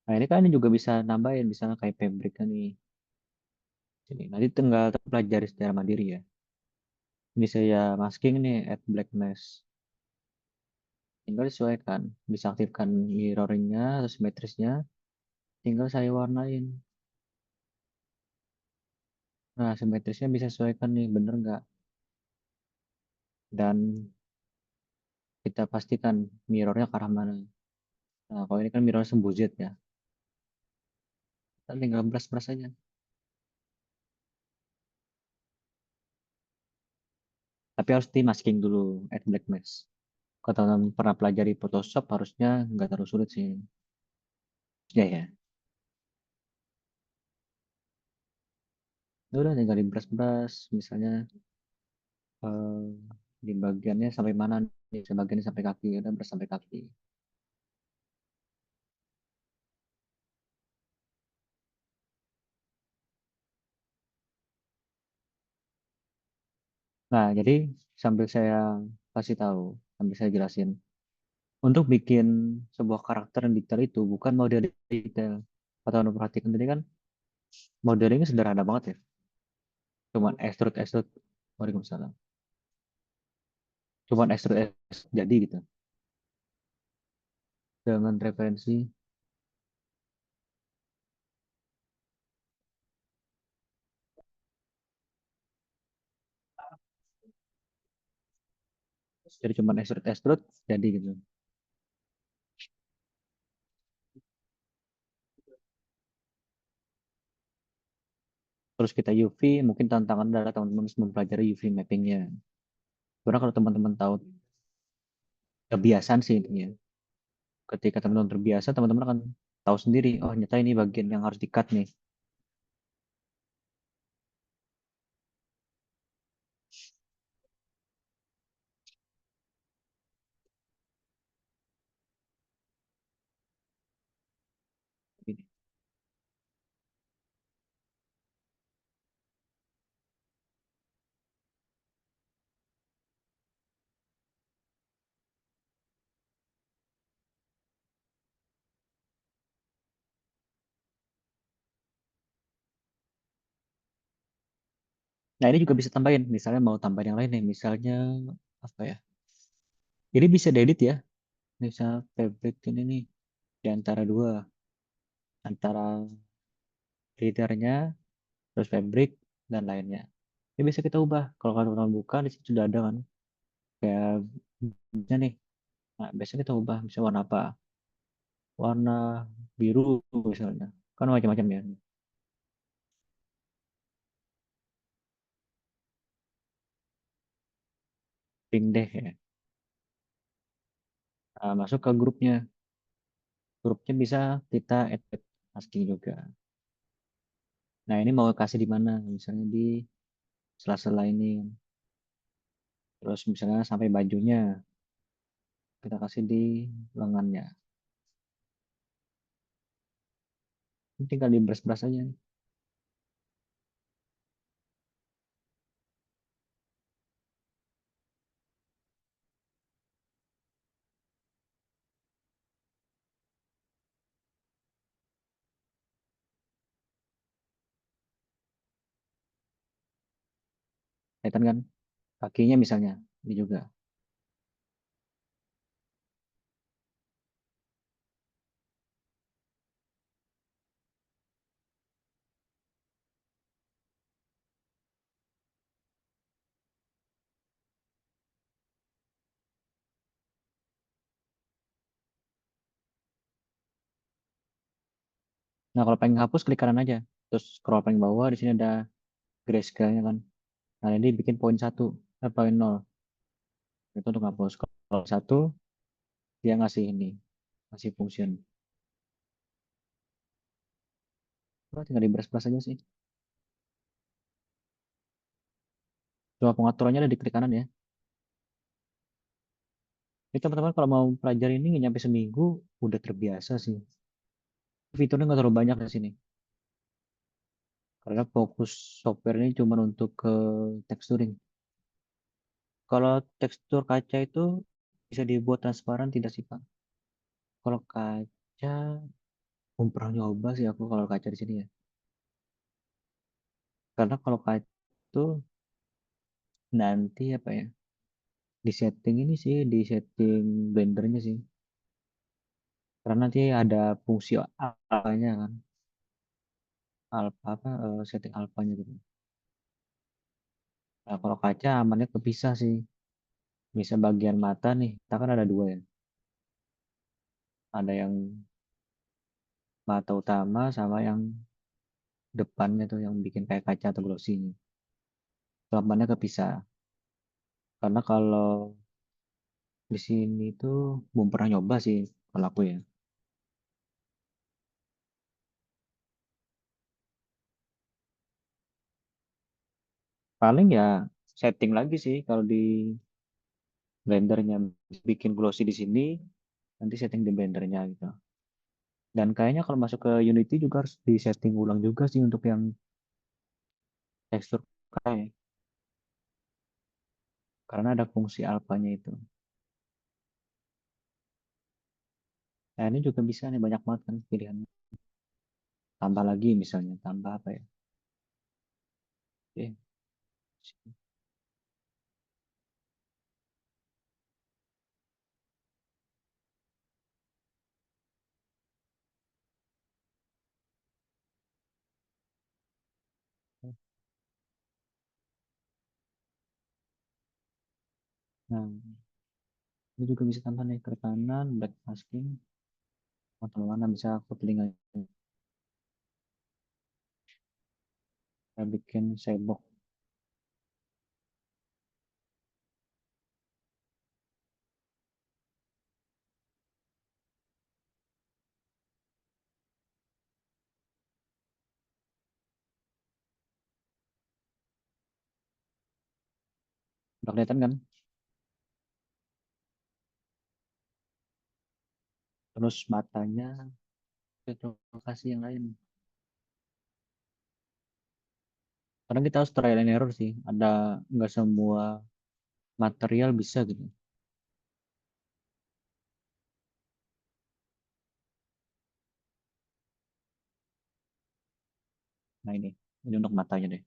Nah, ini kan ini juga bisa nambahin, misalnya kayak fabric kan nih. Sini. Nanti tinggal pelajari secara mandiri ya. Ini saya masking nih, add black mask. Tinggal disesuaikan. Bisa aktifkan mirroringnya atau simetrisnya. Tinggal saya warnain. Nah, simetrisnya bisa sesuaikan nih, bener nggak? Dan kita pastikan mirrornya ke arah mana. Nah, kalau ini kan mirror sembuzit ya. Kita tinggal brush-brush aja. Tapi harus di masking dulu, add black mask. Kalau teman-teman pernah pelajari Photoshop, harusnya nggak terlalu sulit sih. Ya, ya. Udah tinggal di brush-brush, misalnya eh, di bagiannya sampai mana nih, bagiannya sampai kaki, udah brush sampai kaki. Nah, jadi sambil saya kasih tahu, sambil saya jelasin, untuk bikin sebuah karakter yang detail itu bukan model detail. Atau anda perhatikan tadi kan modelingnya sederhana banget ya. Cuman extrude, Waalaikumsalam. Cuman extrude jadi gitu. Dengan referensi jadi cuman extrude jadi gitu. Terus kita UV, mungkin tantangan adalah teman-teman harus mempelajari UV mappingnya. Karena kalau teman-teman tahu kebiasaan sih intinya. Ketika teman-teman terbiasa, teman-teman akan tahu sendiri, oh ternyata ini bagian yang harus di-cut nih. Nah, ini juga bisa tambahin. Misalnya mau tambahin yang lain nih. Misalnya apa ya? Ini bisa diedit ya. Misal fabric ini nih di antara dua, antara leadernya, terus fabric dan lainnya. Ini bisa kita ubah. Kalau kalian buka di situ sudah ada kan. Kayak misalnya nih. Nah, biasanya kita ubah bisa warna apa? Warna biru misalnya. Kan macam-macam ya. Pink deh ya. Nah, masuk ke grupnya. Grupnya bisa kita add masking juga. Nah, ini mau kasih di mana? Misalnya di sela-sela ini. Terus misalnya sampai bajunya, kita kasih di lengannya. Ini tinggal di brush-brush aja. Kelihatan kan? Kakinya misalnya, ini juga. Nah, kalau pengen hapus klik kanan aja. Terus scroll paling bawah di sini ada grayscale-nya kan. Nah, ini bikin poin satu, poin nol. Itu untuk hapus. Kalau satu dia ngasih ini, ngasih function. Wah, tinggal di brush aja sih. Cuma pengaturannya ada di klik kanan ya. Jadi teman-teman kalau mau pelajari ini nggak nyampe seminggu udah terbiasa sih. Fiturnya nggak terlalu banyak di sini. Karena fokus software ini cuma untuk ke texturing. Kalau tekstur kaca itu bisa dibuat transparan tidak sih Pak? Kalau kaca, belum pernah nyoba sih aku kalau kaca di sini ya. Karena kalau kaca itu nanti apa ya? Di setting ini sih, di setting blendernya sih. Karena nanti ada fungsi alfanya kan, alfa apa setting alfanya gitu. Nah, kalau kaca amannya kepisah sih. Bisa bagian mata nih, kita kan ada dua ya. Ada yang mata utama sama yang depannya tuh yang bikin kayak kaca atau glossy-nya. Itu amannya kepisah. Karena kalau di sini tuh belum pernah nyoba sih kalau aku ya. Paling ya setting lagi sih kalau di blendernya bikin glossy di sini, nanti setting di blendernya gitu. Dan kayaknya kalau masuk ke Unity juga harus di setting ulang juga sih untuk yang tekstur kayak karena ada fungsi alfanya itu. Nah, ini juga bisa nih banyak banget kan pilihan. Tambah lagi misalnya, tambah apa ya? Oke, nah, ini juga bisa tambah nih ke kanan, back masking, atau mana bisa aku telinga. Saya bikin sandbox. Udah kelihatan kan? Terus matanya, kita kasih yang lain. Karena kita harus trial and error sih. Ada nggak semua material bisa gitu. Nah ini untuk matanya deh.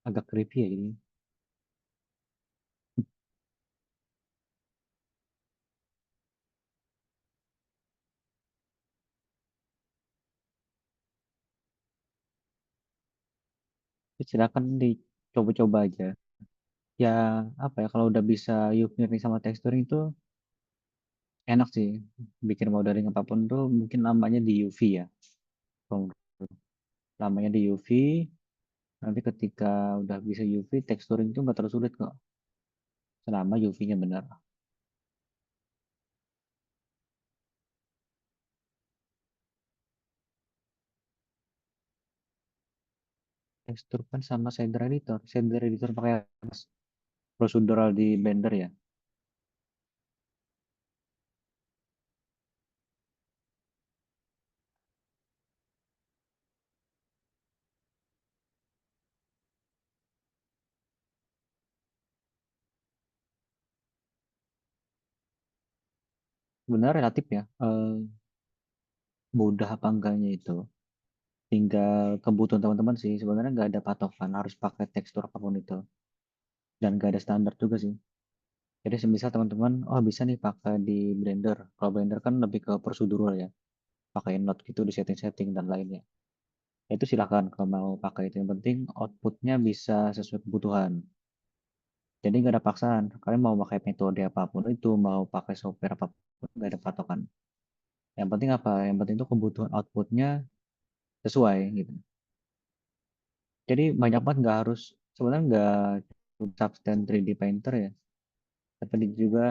Agak creepy ya jadi. Silakan dicoba-coba aja. ya apa ya, kalau udah bisa UV mirroring sama texturing itu enak sih. Bikin modeling apapun tuh mungkin lamanya di UV ya. Kalau lamanya di UV, nanti ketika udah bisa UV, texturing itu nggak terlalu sulit kok. Selama UV-nya benar. Tekstur kan sama shader editor. Shader editor pakai procedural di Blender ya. Benar relatif ya. Mudah apa enggaknya itu. Tinggal kebutuhan teman-teman sih. Sebenarnya nggak ada patokan harus pakai tekstur apapun itu. Dan nggak ada standar juga sih. Jadi semisal teman-teman, oh bisa nih pakai di Blender. Kalau Blender kan lebih ke prosedural ya. Pakai node gitu di setting-setting dan lainnya. Ya itu silakan kalau mau pakai itu. Yang penting outputnya bisa sesuai kebutuhan. Jadi nggak ada paksaan. Kalian mau pakai metode apapun itu, mau pakai software apapun, nggak ada patokan. Yang penting apa? Yang penting itu kebutuhan outputnya sesuai gitu. Jadi banyak banget nggak harus, sebenarnya nggak cuma Substance 3D Painter ya, tapi ada juga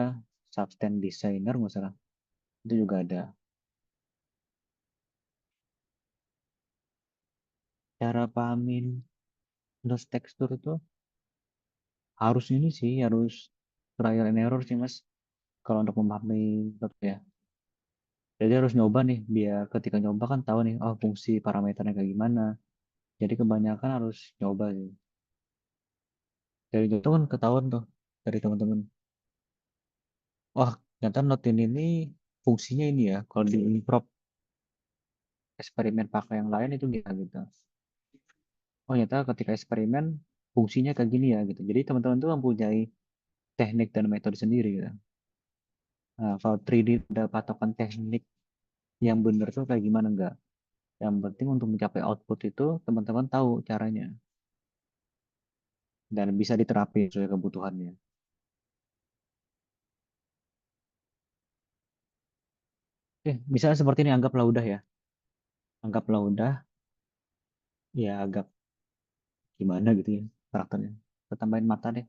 Substance Designer nggak salah. Itu juga ada. Cara pahamin loss texture itu harus ini sih, harus trial and error sih mas. Kalau untuk memahami dot ya. Jadi harus nyoba nih, biar ketika nyoba kan tahu nih, oh fungsi parameternya kayak gimana. Jadi kebanyakan harus nyoba sih. Dari itu kan ketahuan tuh dari teman-teman. Wah, ternyata Note ini fungsinya ini ya. Kalau di improv eksperimen pakai yang lain itu gimana gitu. Oh, ternyata ketika eksperimen fungsinya kayak gini ya gitu. Jadi teman-teman tuh mempunyai teknik dan metode sendiri gitu. Nah, kalau 3D ada patokan teknik yang benar tuh kayak gimana enggak? Yang penting untuk mencapai output itu teman-teman tahu caranya dan bisa diterapi sesuai kebutuhannya. Misalnya seperti ini anggaplah udah ya. Anggaplah udah ya agak gimana gitu ya karakternya. Kita tambahin mata deh.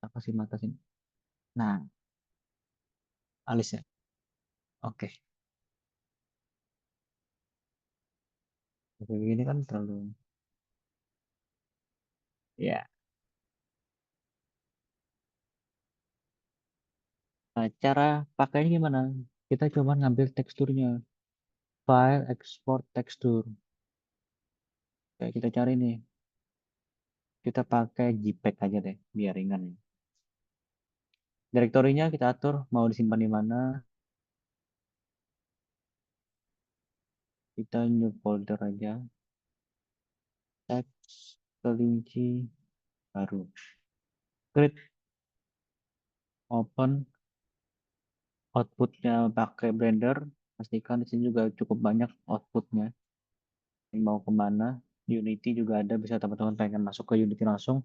Apa sih mata sini? Nah, alis ya. Oke. Kayak gini kan terlalu ya. Nah, cara pakainya gimana? Kita coba ngambil teksturnya. File, export, tekstur. Kayak kita cari nih. Kita pakai JPEG aja deh, biar ringan. Direktorinya kita atur, mau disimpan di mana. Kita new folder aja. Teks, kelinci, baru. Create, open, outputnya pakai Blender. Pastikan di sini juga cukup banyak outputnya. Mau kemana, Unity juga ada, bisa teman-teman pengen masuk ke Unity langsung.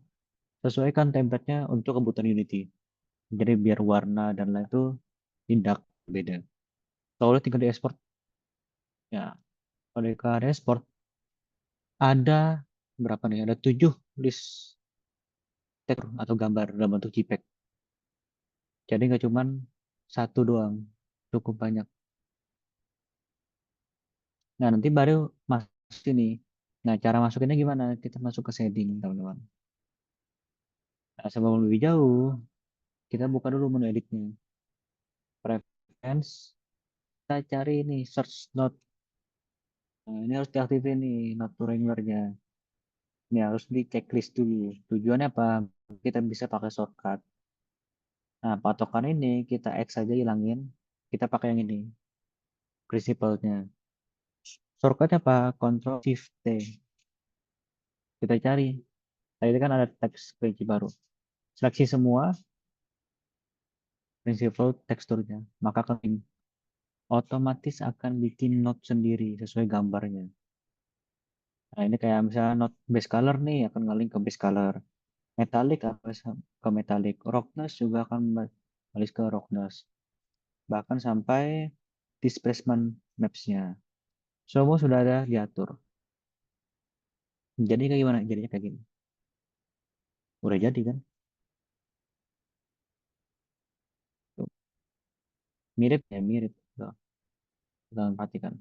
Sesuaikan template-nya untuk kebutuhan Unity. Jadi biar warna dan lain itu tidak beda. Kalau udah tinggal di export, ya kalau di export ada berapa nih? Ada 7 list tekstur atau gambar dalam bentuk JPEG. Jadi nggak cuman satu doang, cukup banyak. Nah nanti baru masuk sini. Nah cara masukinnya gimana? Kita masuk ke setting teman-teman. Nah, sebelum lebih jauh, kita buka dulu menu editnya. Preference, kita cari ini search node. Nah, ini harus diaktifin nih node to wrangler-nya. Ini harus di checklist dulu. Tujuannya apa? Kita bisa pakai shortcut. Nah, patokan ini kita X saja hilangin. Kita pakai yang ini, principal-nya. Shortcutnya apa? Control Shift T. Kita cari. Tadi kan ada teks kunci baru. Seleksi semua principal teksturnya. Maka akan otomatis akan bikin node sendiri sesuai gambarnya. Nah, ini kayak misalnya node base color nih akan ngalih ke base color. Metalik ke metalik. Roughness juga akan balik ke roughness. Bahkan sampai displacement maps-nya. Semua sudah ada diatur. Jadi kayak gimana? Jadinya kayak gini. Udah jadi kan? Tuh. Mirip ya, mirip. Tuh. Kalian perhatikan.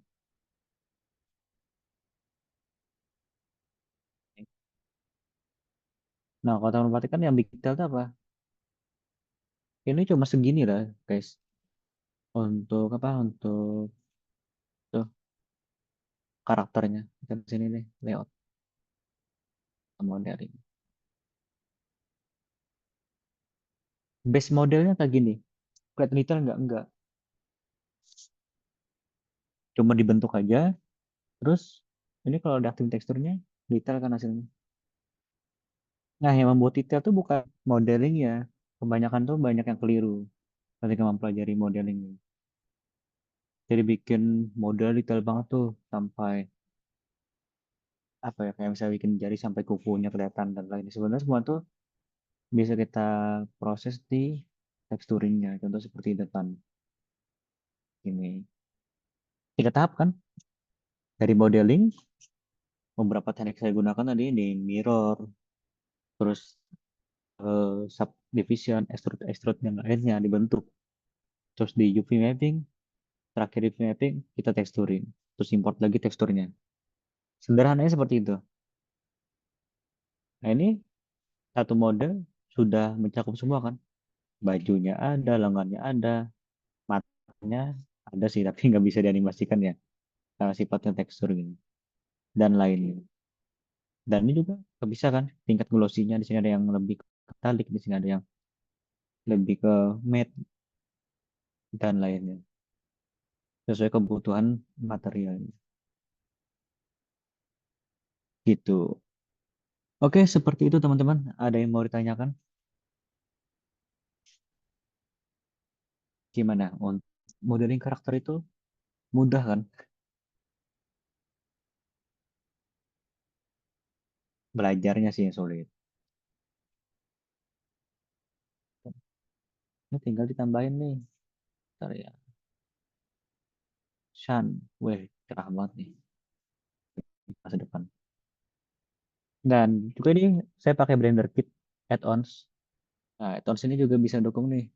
Nah, kalau teman perhatikan yang big detail itu apa? Ini cuma segini lah, guys. Untuk apa? Untuk tuh karakternya. Kita di sini nih, layout modeling. Base modelnya kayak gini. Kelihatan detail nggak? Enggak. Cuma dibentuk aja. Terus ini kalau ada active teksturnya, detail kan hasilnya. Nah, yang membuat detail tuh bukan modeling ya. Kebanyakan tuh banyak yang keliru ketika mempelajari modeling. Jadi bikin model detail banget tuh sampai apa ya kayak misalnya bikin jari sampai kukunya kelihatan dan lain. Sebenarnya semua tuh bisa kita proses di teksturingnya. Contoh seperti depan ini. Tiga tahap kan? Dari modeling, beberapa teknik saya gunakan tadi di mirror, terus subdivision, extrude yang lainnya dibentuk. Terus di UV mapping, terakhir UV mapping, kita teksturin. Terus import lagi teksturnya. Sederhananya seperti itu. Nah ini satu model sudah mencakup semua kan? Bajunya ada, lengannya ada, matanya ada sih, tapi nggak bisa dianimasikan ya. Karena sifatnya tekstur gitu. Dan lainnya. Dan ini juga nggak bisa kan? Tingkat glossy-nya di sini ada yang lebih metalik, di sini ada yang lebih ke matte dan lainnya. Sesuai kebutuhan materialnya. Gitu. Oke, seperti itu teman-teman. Ada yang mau ditanyakan? Gimana? Untuk modeling karakter itu mudah kan? Belajarnya sih yang sulit. Ini tinggal ditambahin nih. Bentar ya. Shan. Wih, cerah banget nih. Masa depan. Dan juga ini saya pakai Blender Kit add-ons. Nah, add-ons ini juga bisa dukung nih.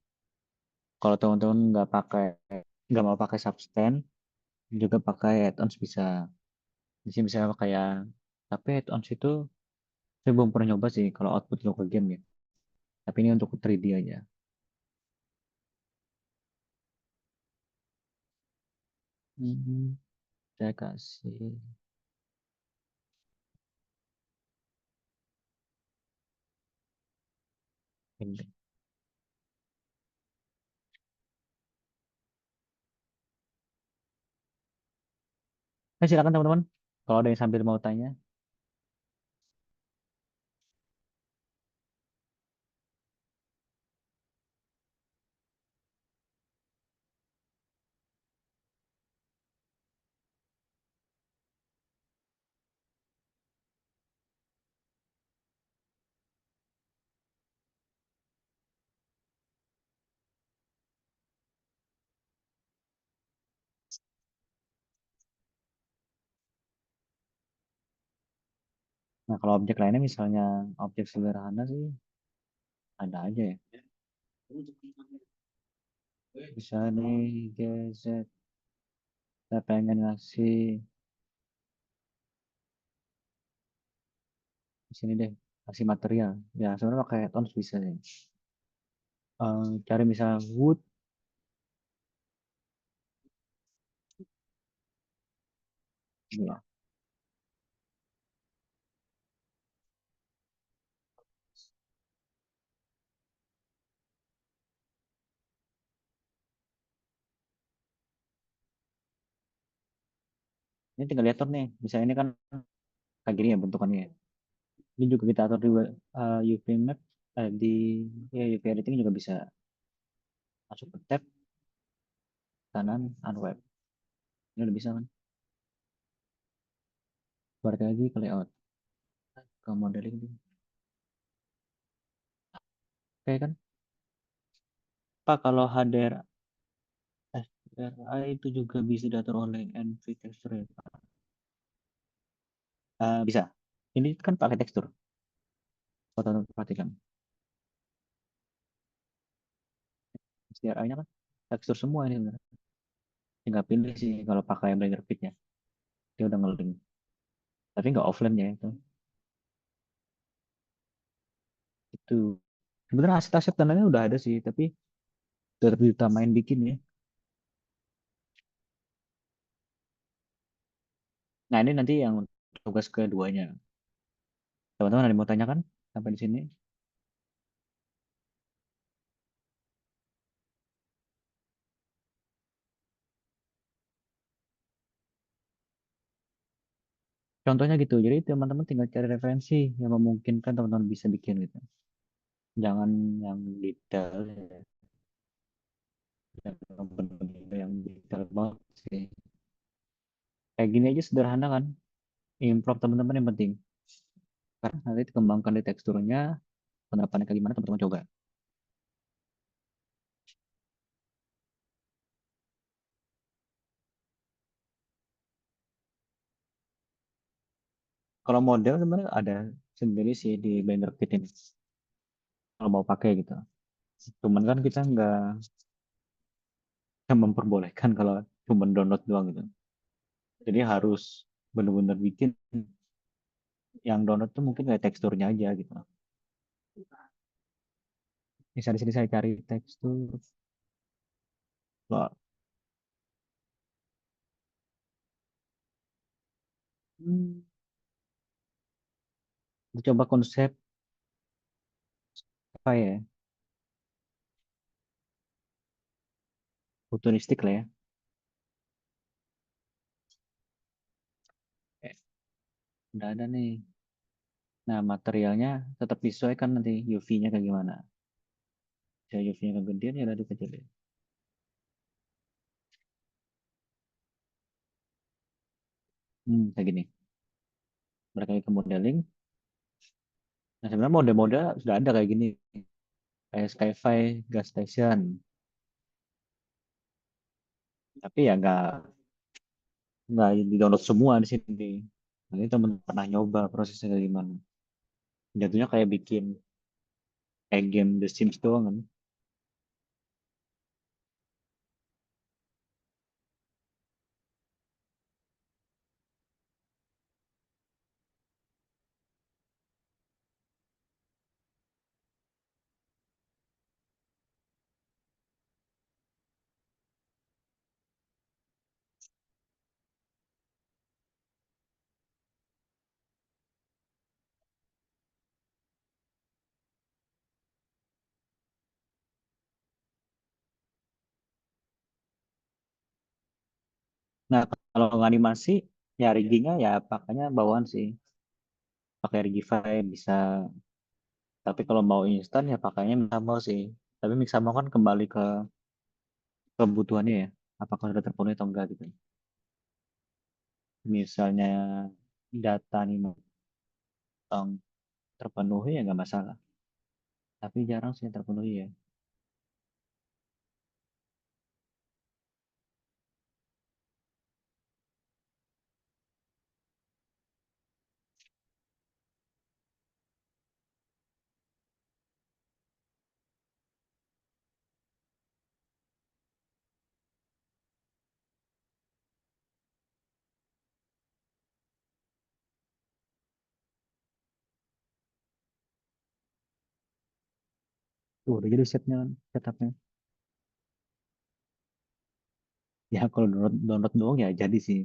Kalau teman-teman nggak mau pakai Substance, juga pakai add-ons bisa. Di sini bisa kayak, tapi add-ons itu saya belum pernah nyoba sih kalau output local game ya. Tapi ini untuk 3D aja. Hmm, saya kasih ini. Silakan teman-teman. Kalau ada yang sambil mau tanya. Nah, kalau objek lainnya misalnya objek sederhana sih ada aja ya. Bisa nih GZ. Saya pengen ngasih di sini deh kasih material. Ya sebenarnya pakai add-ons bisa deh. Cari misalnya wood. Ya. Ini tinggal diatur nih. Misalnya ini kan kayak gini ya bentukannya, ya. Ini juga kita atur di UV map di ya, UV editing juga bisa masuk ke tab kanan unwrap. Ini udah bisa kan? Balik lagi ke layout ke modeling. pakai kan. Pak, kalau HDRI itu juga bisa diatur oleh NV Texture ya, Pak. Bisa. Ini kan pakai tekstur. Kalau teman-teman perhatikan. HDRI-nya kan tekstur semua ini sebenarnya. Tinggal pilih sih kalau pakai Blender Kit-nya. Dia udah nge-link. Tapi nggak offline ya itu. Itu. Sebenarnya aset-aset dan lainnya udah ada sih, tapi tetap diutamain bikin ya. Nah, ini nanti yang tugas keduanya. Teman-teman ada yang mau tanyakan sampai di sini? Contohnya gitu. Jadi teman-teman tinggal cari referensi yang memungkinkan teman-teman bisa bikin gitu. Jangan yang detail ya. Jangan benar-benar yang detail banget sih. Kayak gini aja sederhana kan. Improv teman-teman yang penting. Karena nanti dikembangkan di teksturnya, penerapannya kayak gimana teman-teman coba. Kalau model sebenarnya ada sendiri sih di Blender Kit ini. Kalau mau pakai gitu. Cuman kan kita nggak memperbolehkan kalau cuma download doang gitu. Jadi harus benar-benar bikin yang download tuh mungkin kayak teksturnya aja gitu. Misalnya di sini saya cari tekstur. Wah, hmm, coba konsep apa ya? Futuristik lah ya. Eh, udah ada nih. Nah, materialnya tetap disesuaikan nanti UV-nya kayak gimana. Saya UV-nya kegedean ya udah dikecilin. Kayak gini. Mereka ke modeling. Nah, sebenarnya mode-mode sudah ada kayak gini. Kayak Skyfi, Gas Station. Tapi ya nggak di-download semua di sini. Nanti temen pernah nyoba prosesnya kayak gimana. Jatuhnya kayak bikin kayak game The Sims doang kan. Nah, kalau animasi, ya riggingnya ya pakainya bawaan sih. Pakai Rigify bisa. Tapi kalau mau instan ya pakainya Mixamo sih. Tapi Mixamo kan kembali ke kebutuhannya ya. Apakah sudah terpenuhi atau enggak gitu. Misalnya data nih yang terpenuhi ya nggak masalah. Tapi jarang sih yang terpenuhi ya. Tuh udah jadi setupnya. Ya kalau download doang ya jadi sih.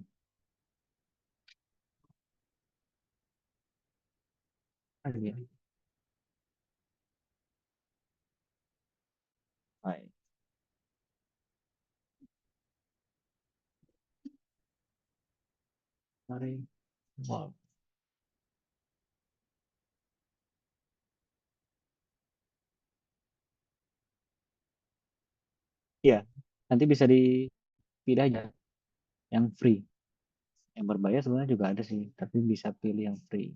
Ah, iya. Baik. Mari. Wow. Iya, nanti bisa dipilih aja yang free. Yang berbayar sebenarnya juga ada sih, tapi bisa pilih yang free.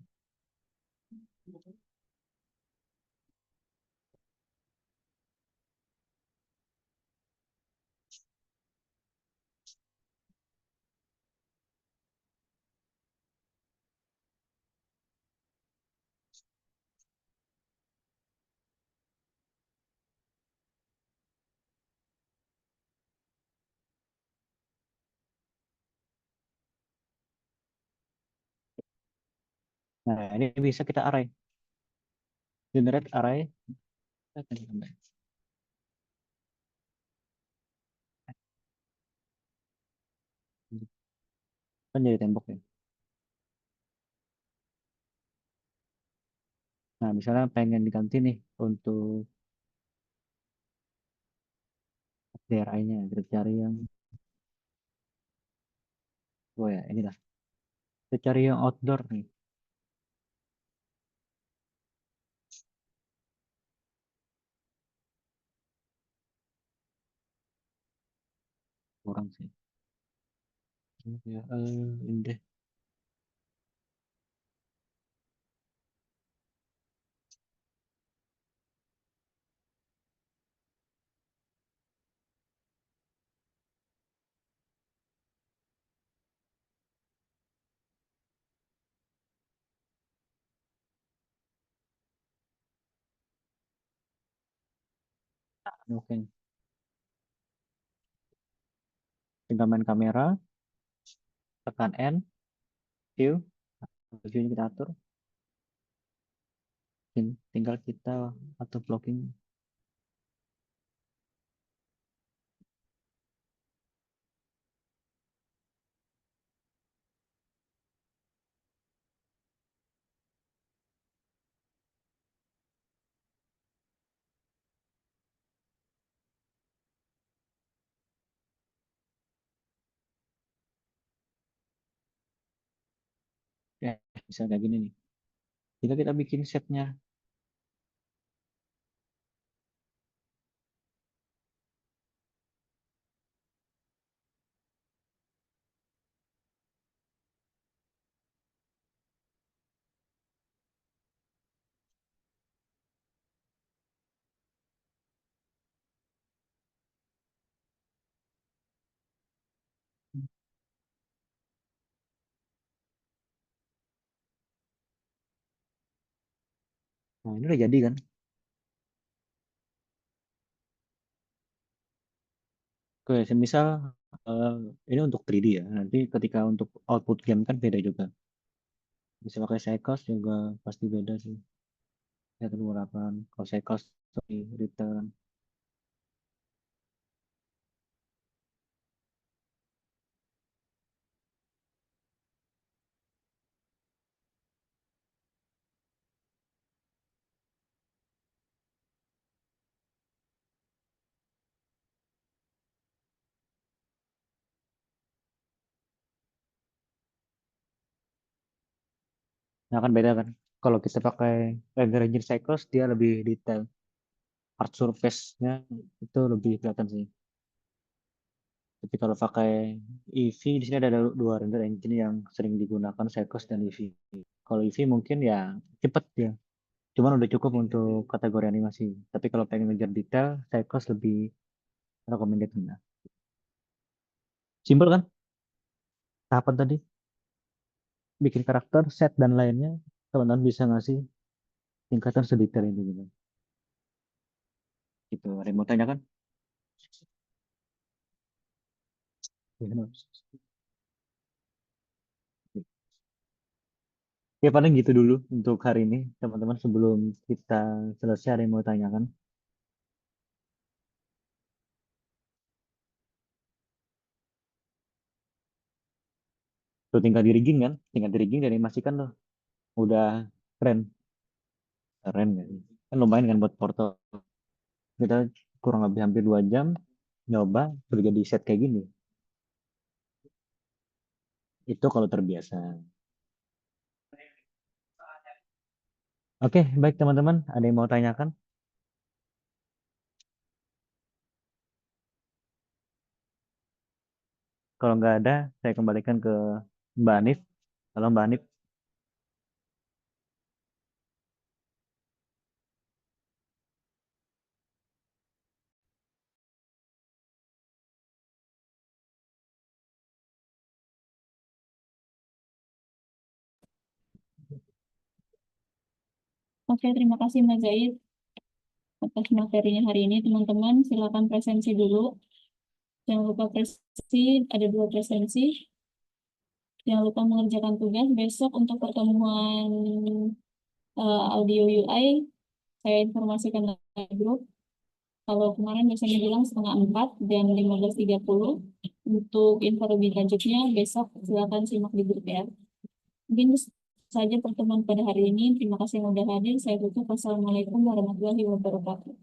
Nah, ini bisa kita array. Generate array. Kan jadi tembok ya. Nah, misalnya pengen diganti nih untuk DRI-nya. Kita cari yang, oh ya, inilah. Kita cari yang outdoor nih. Kurang sih. Ya, ini deh. Oke. Tinggal main kamera, tekan N, view, view kita atur. Tinggal kita atur blocking. Ya, bisa kayak gini nih. Jika kita bikin setnya, nah ini udah jadi kan? Oke, semisal eh, ini untuk 3D ya. Nanti ketika untuk output game kan beda juga. Bisa pakai Cycles juga pasti beda sih. Ya, harapan. Kalau Cycles return. Nah kan beda kan. Kalau kita pakai render engine Cycles dia lebih detail. Art surface-nya itu lebih kelihatan sih. Tapi kalau pakai Eevee di sini ada dua render engine yang sering digunakan Cycles dan Eevee. Kalau Eevee mungkin ya cepet ya. Cuman udah cukup untuk kategori animasi. Tapi kalau pengen ngejar detail, Cycles lebih recommended. Nah, simpel kan? Tahapan tadi, bikin karakter, set dan lainnya, teman-teman bisa ngasih tingkatan sedetail ini gitu. Gitu, ada yang mau tanya kan? Ya paling gitu dulu untuk hari ini, teman-teman. Sebelum kita selesai, ada yang mau tanyakan? Tuh tinggal di rigging kan? Tinggal di rigging dan animasikan loh. Udah keren. Keren kan? Kan lumayan kan buat porto. Kita kurang lebih hampir 2 jam nyoba udah jadi set kayak gini. Itu kalau terbiasa. Oke, baik teman-teman. Ada yang mau tanyakan? Kalau nggak ada, saya kembalikan ke Mbak Anif. Halo Mbak Anif. Oke, terima kasih Mas Zaid atas materinya hari ini. Teman-teman, silakan presensi dulu. Jangan lupa presensi, ada 2 presensi. Jangan lupa mengerjakan tugas. Besok untuk pertemuan audio UI, saya informasikan di grup. Kalau kemarin biasanya bilang 3:30 dan 15:30. Untuk info lebih lanjutnya, besok silakan simak di grup ya. Mungkin itu saja pertemuan pada hari ini. Terima kasih yang sudah hadir. Saya tutup. Wassalamualaikum warahmatullahi wabarakatuh.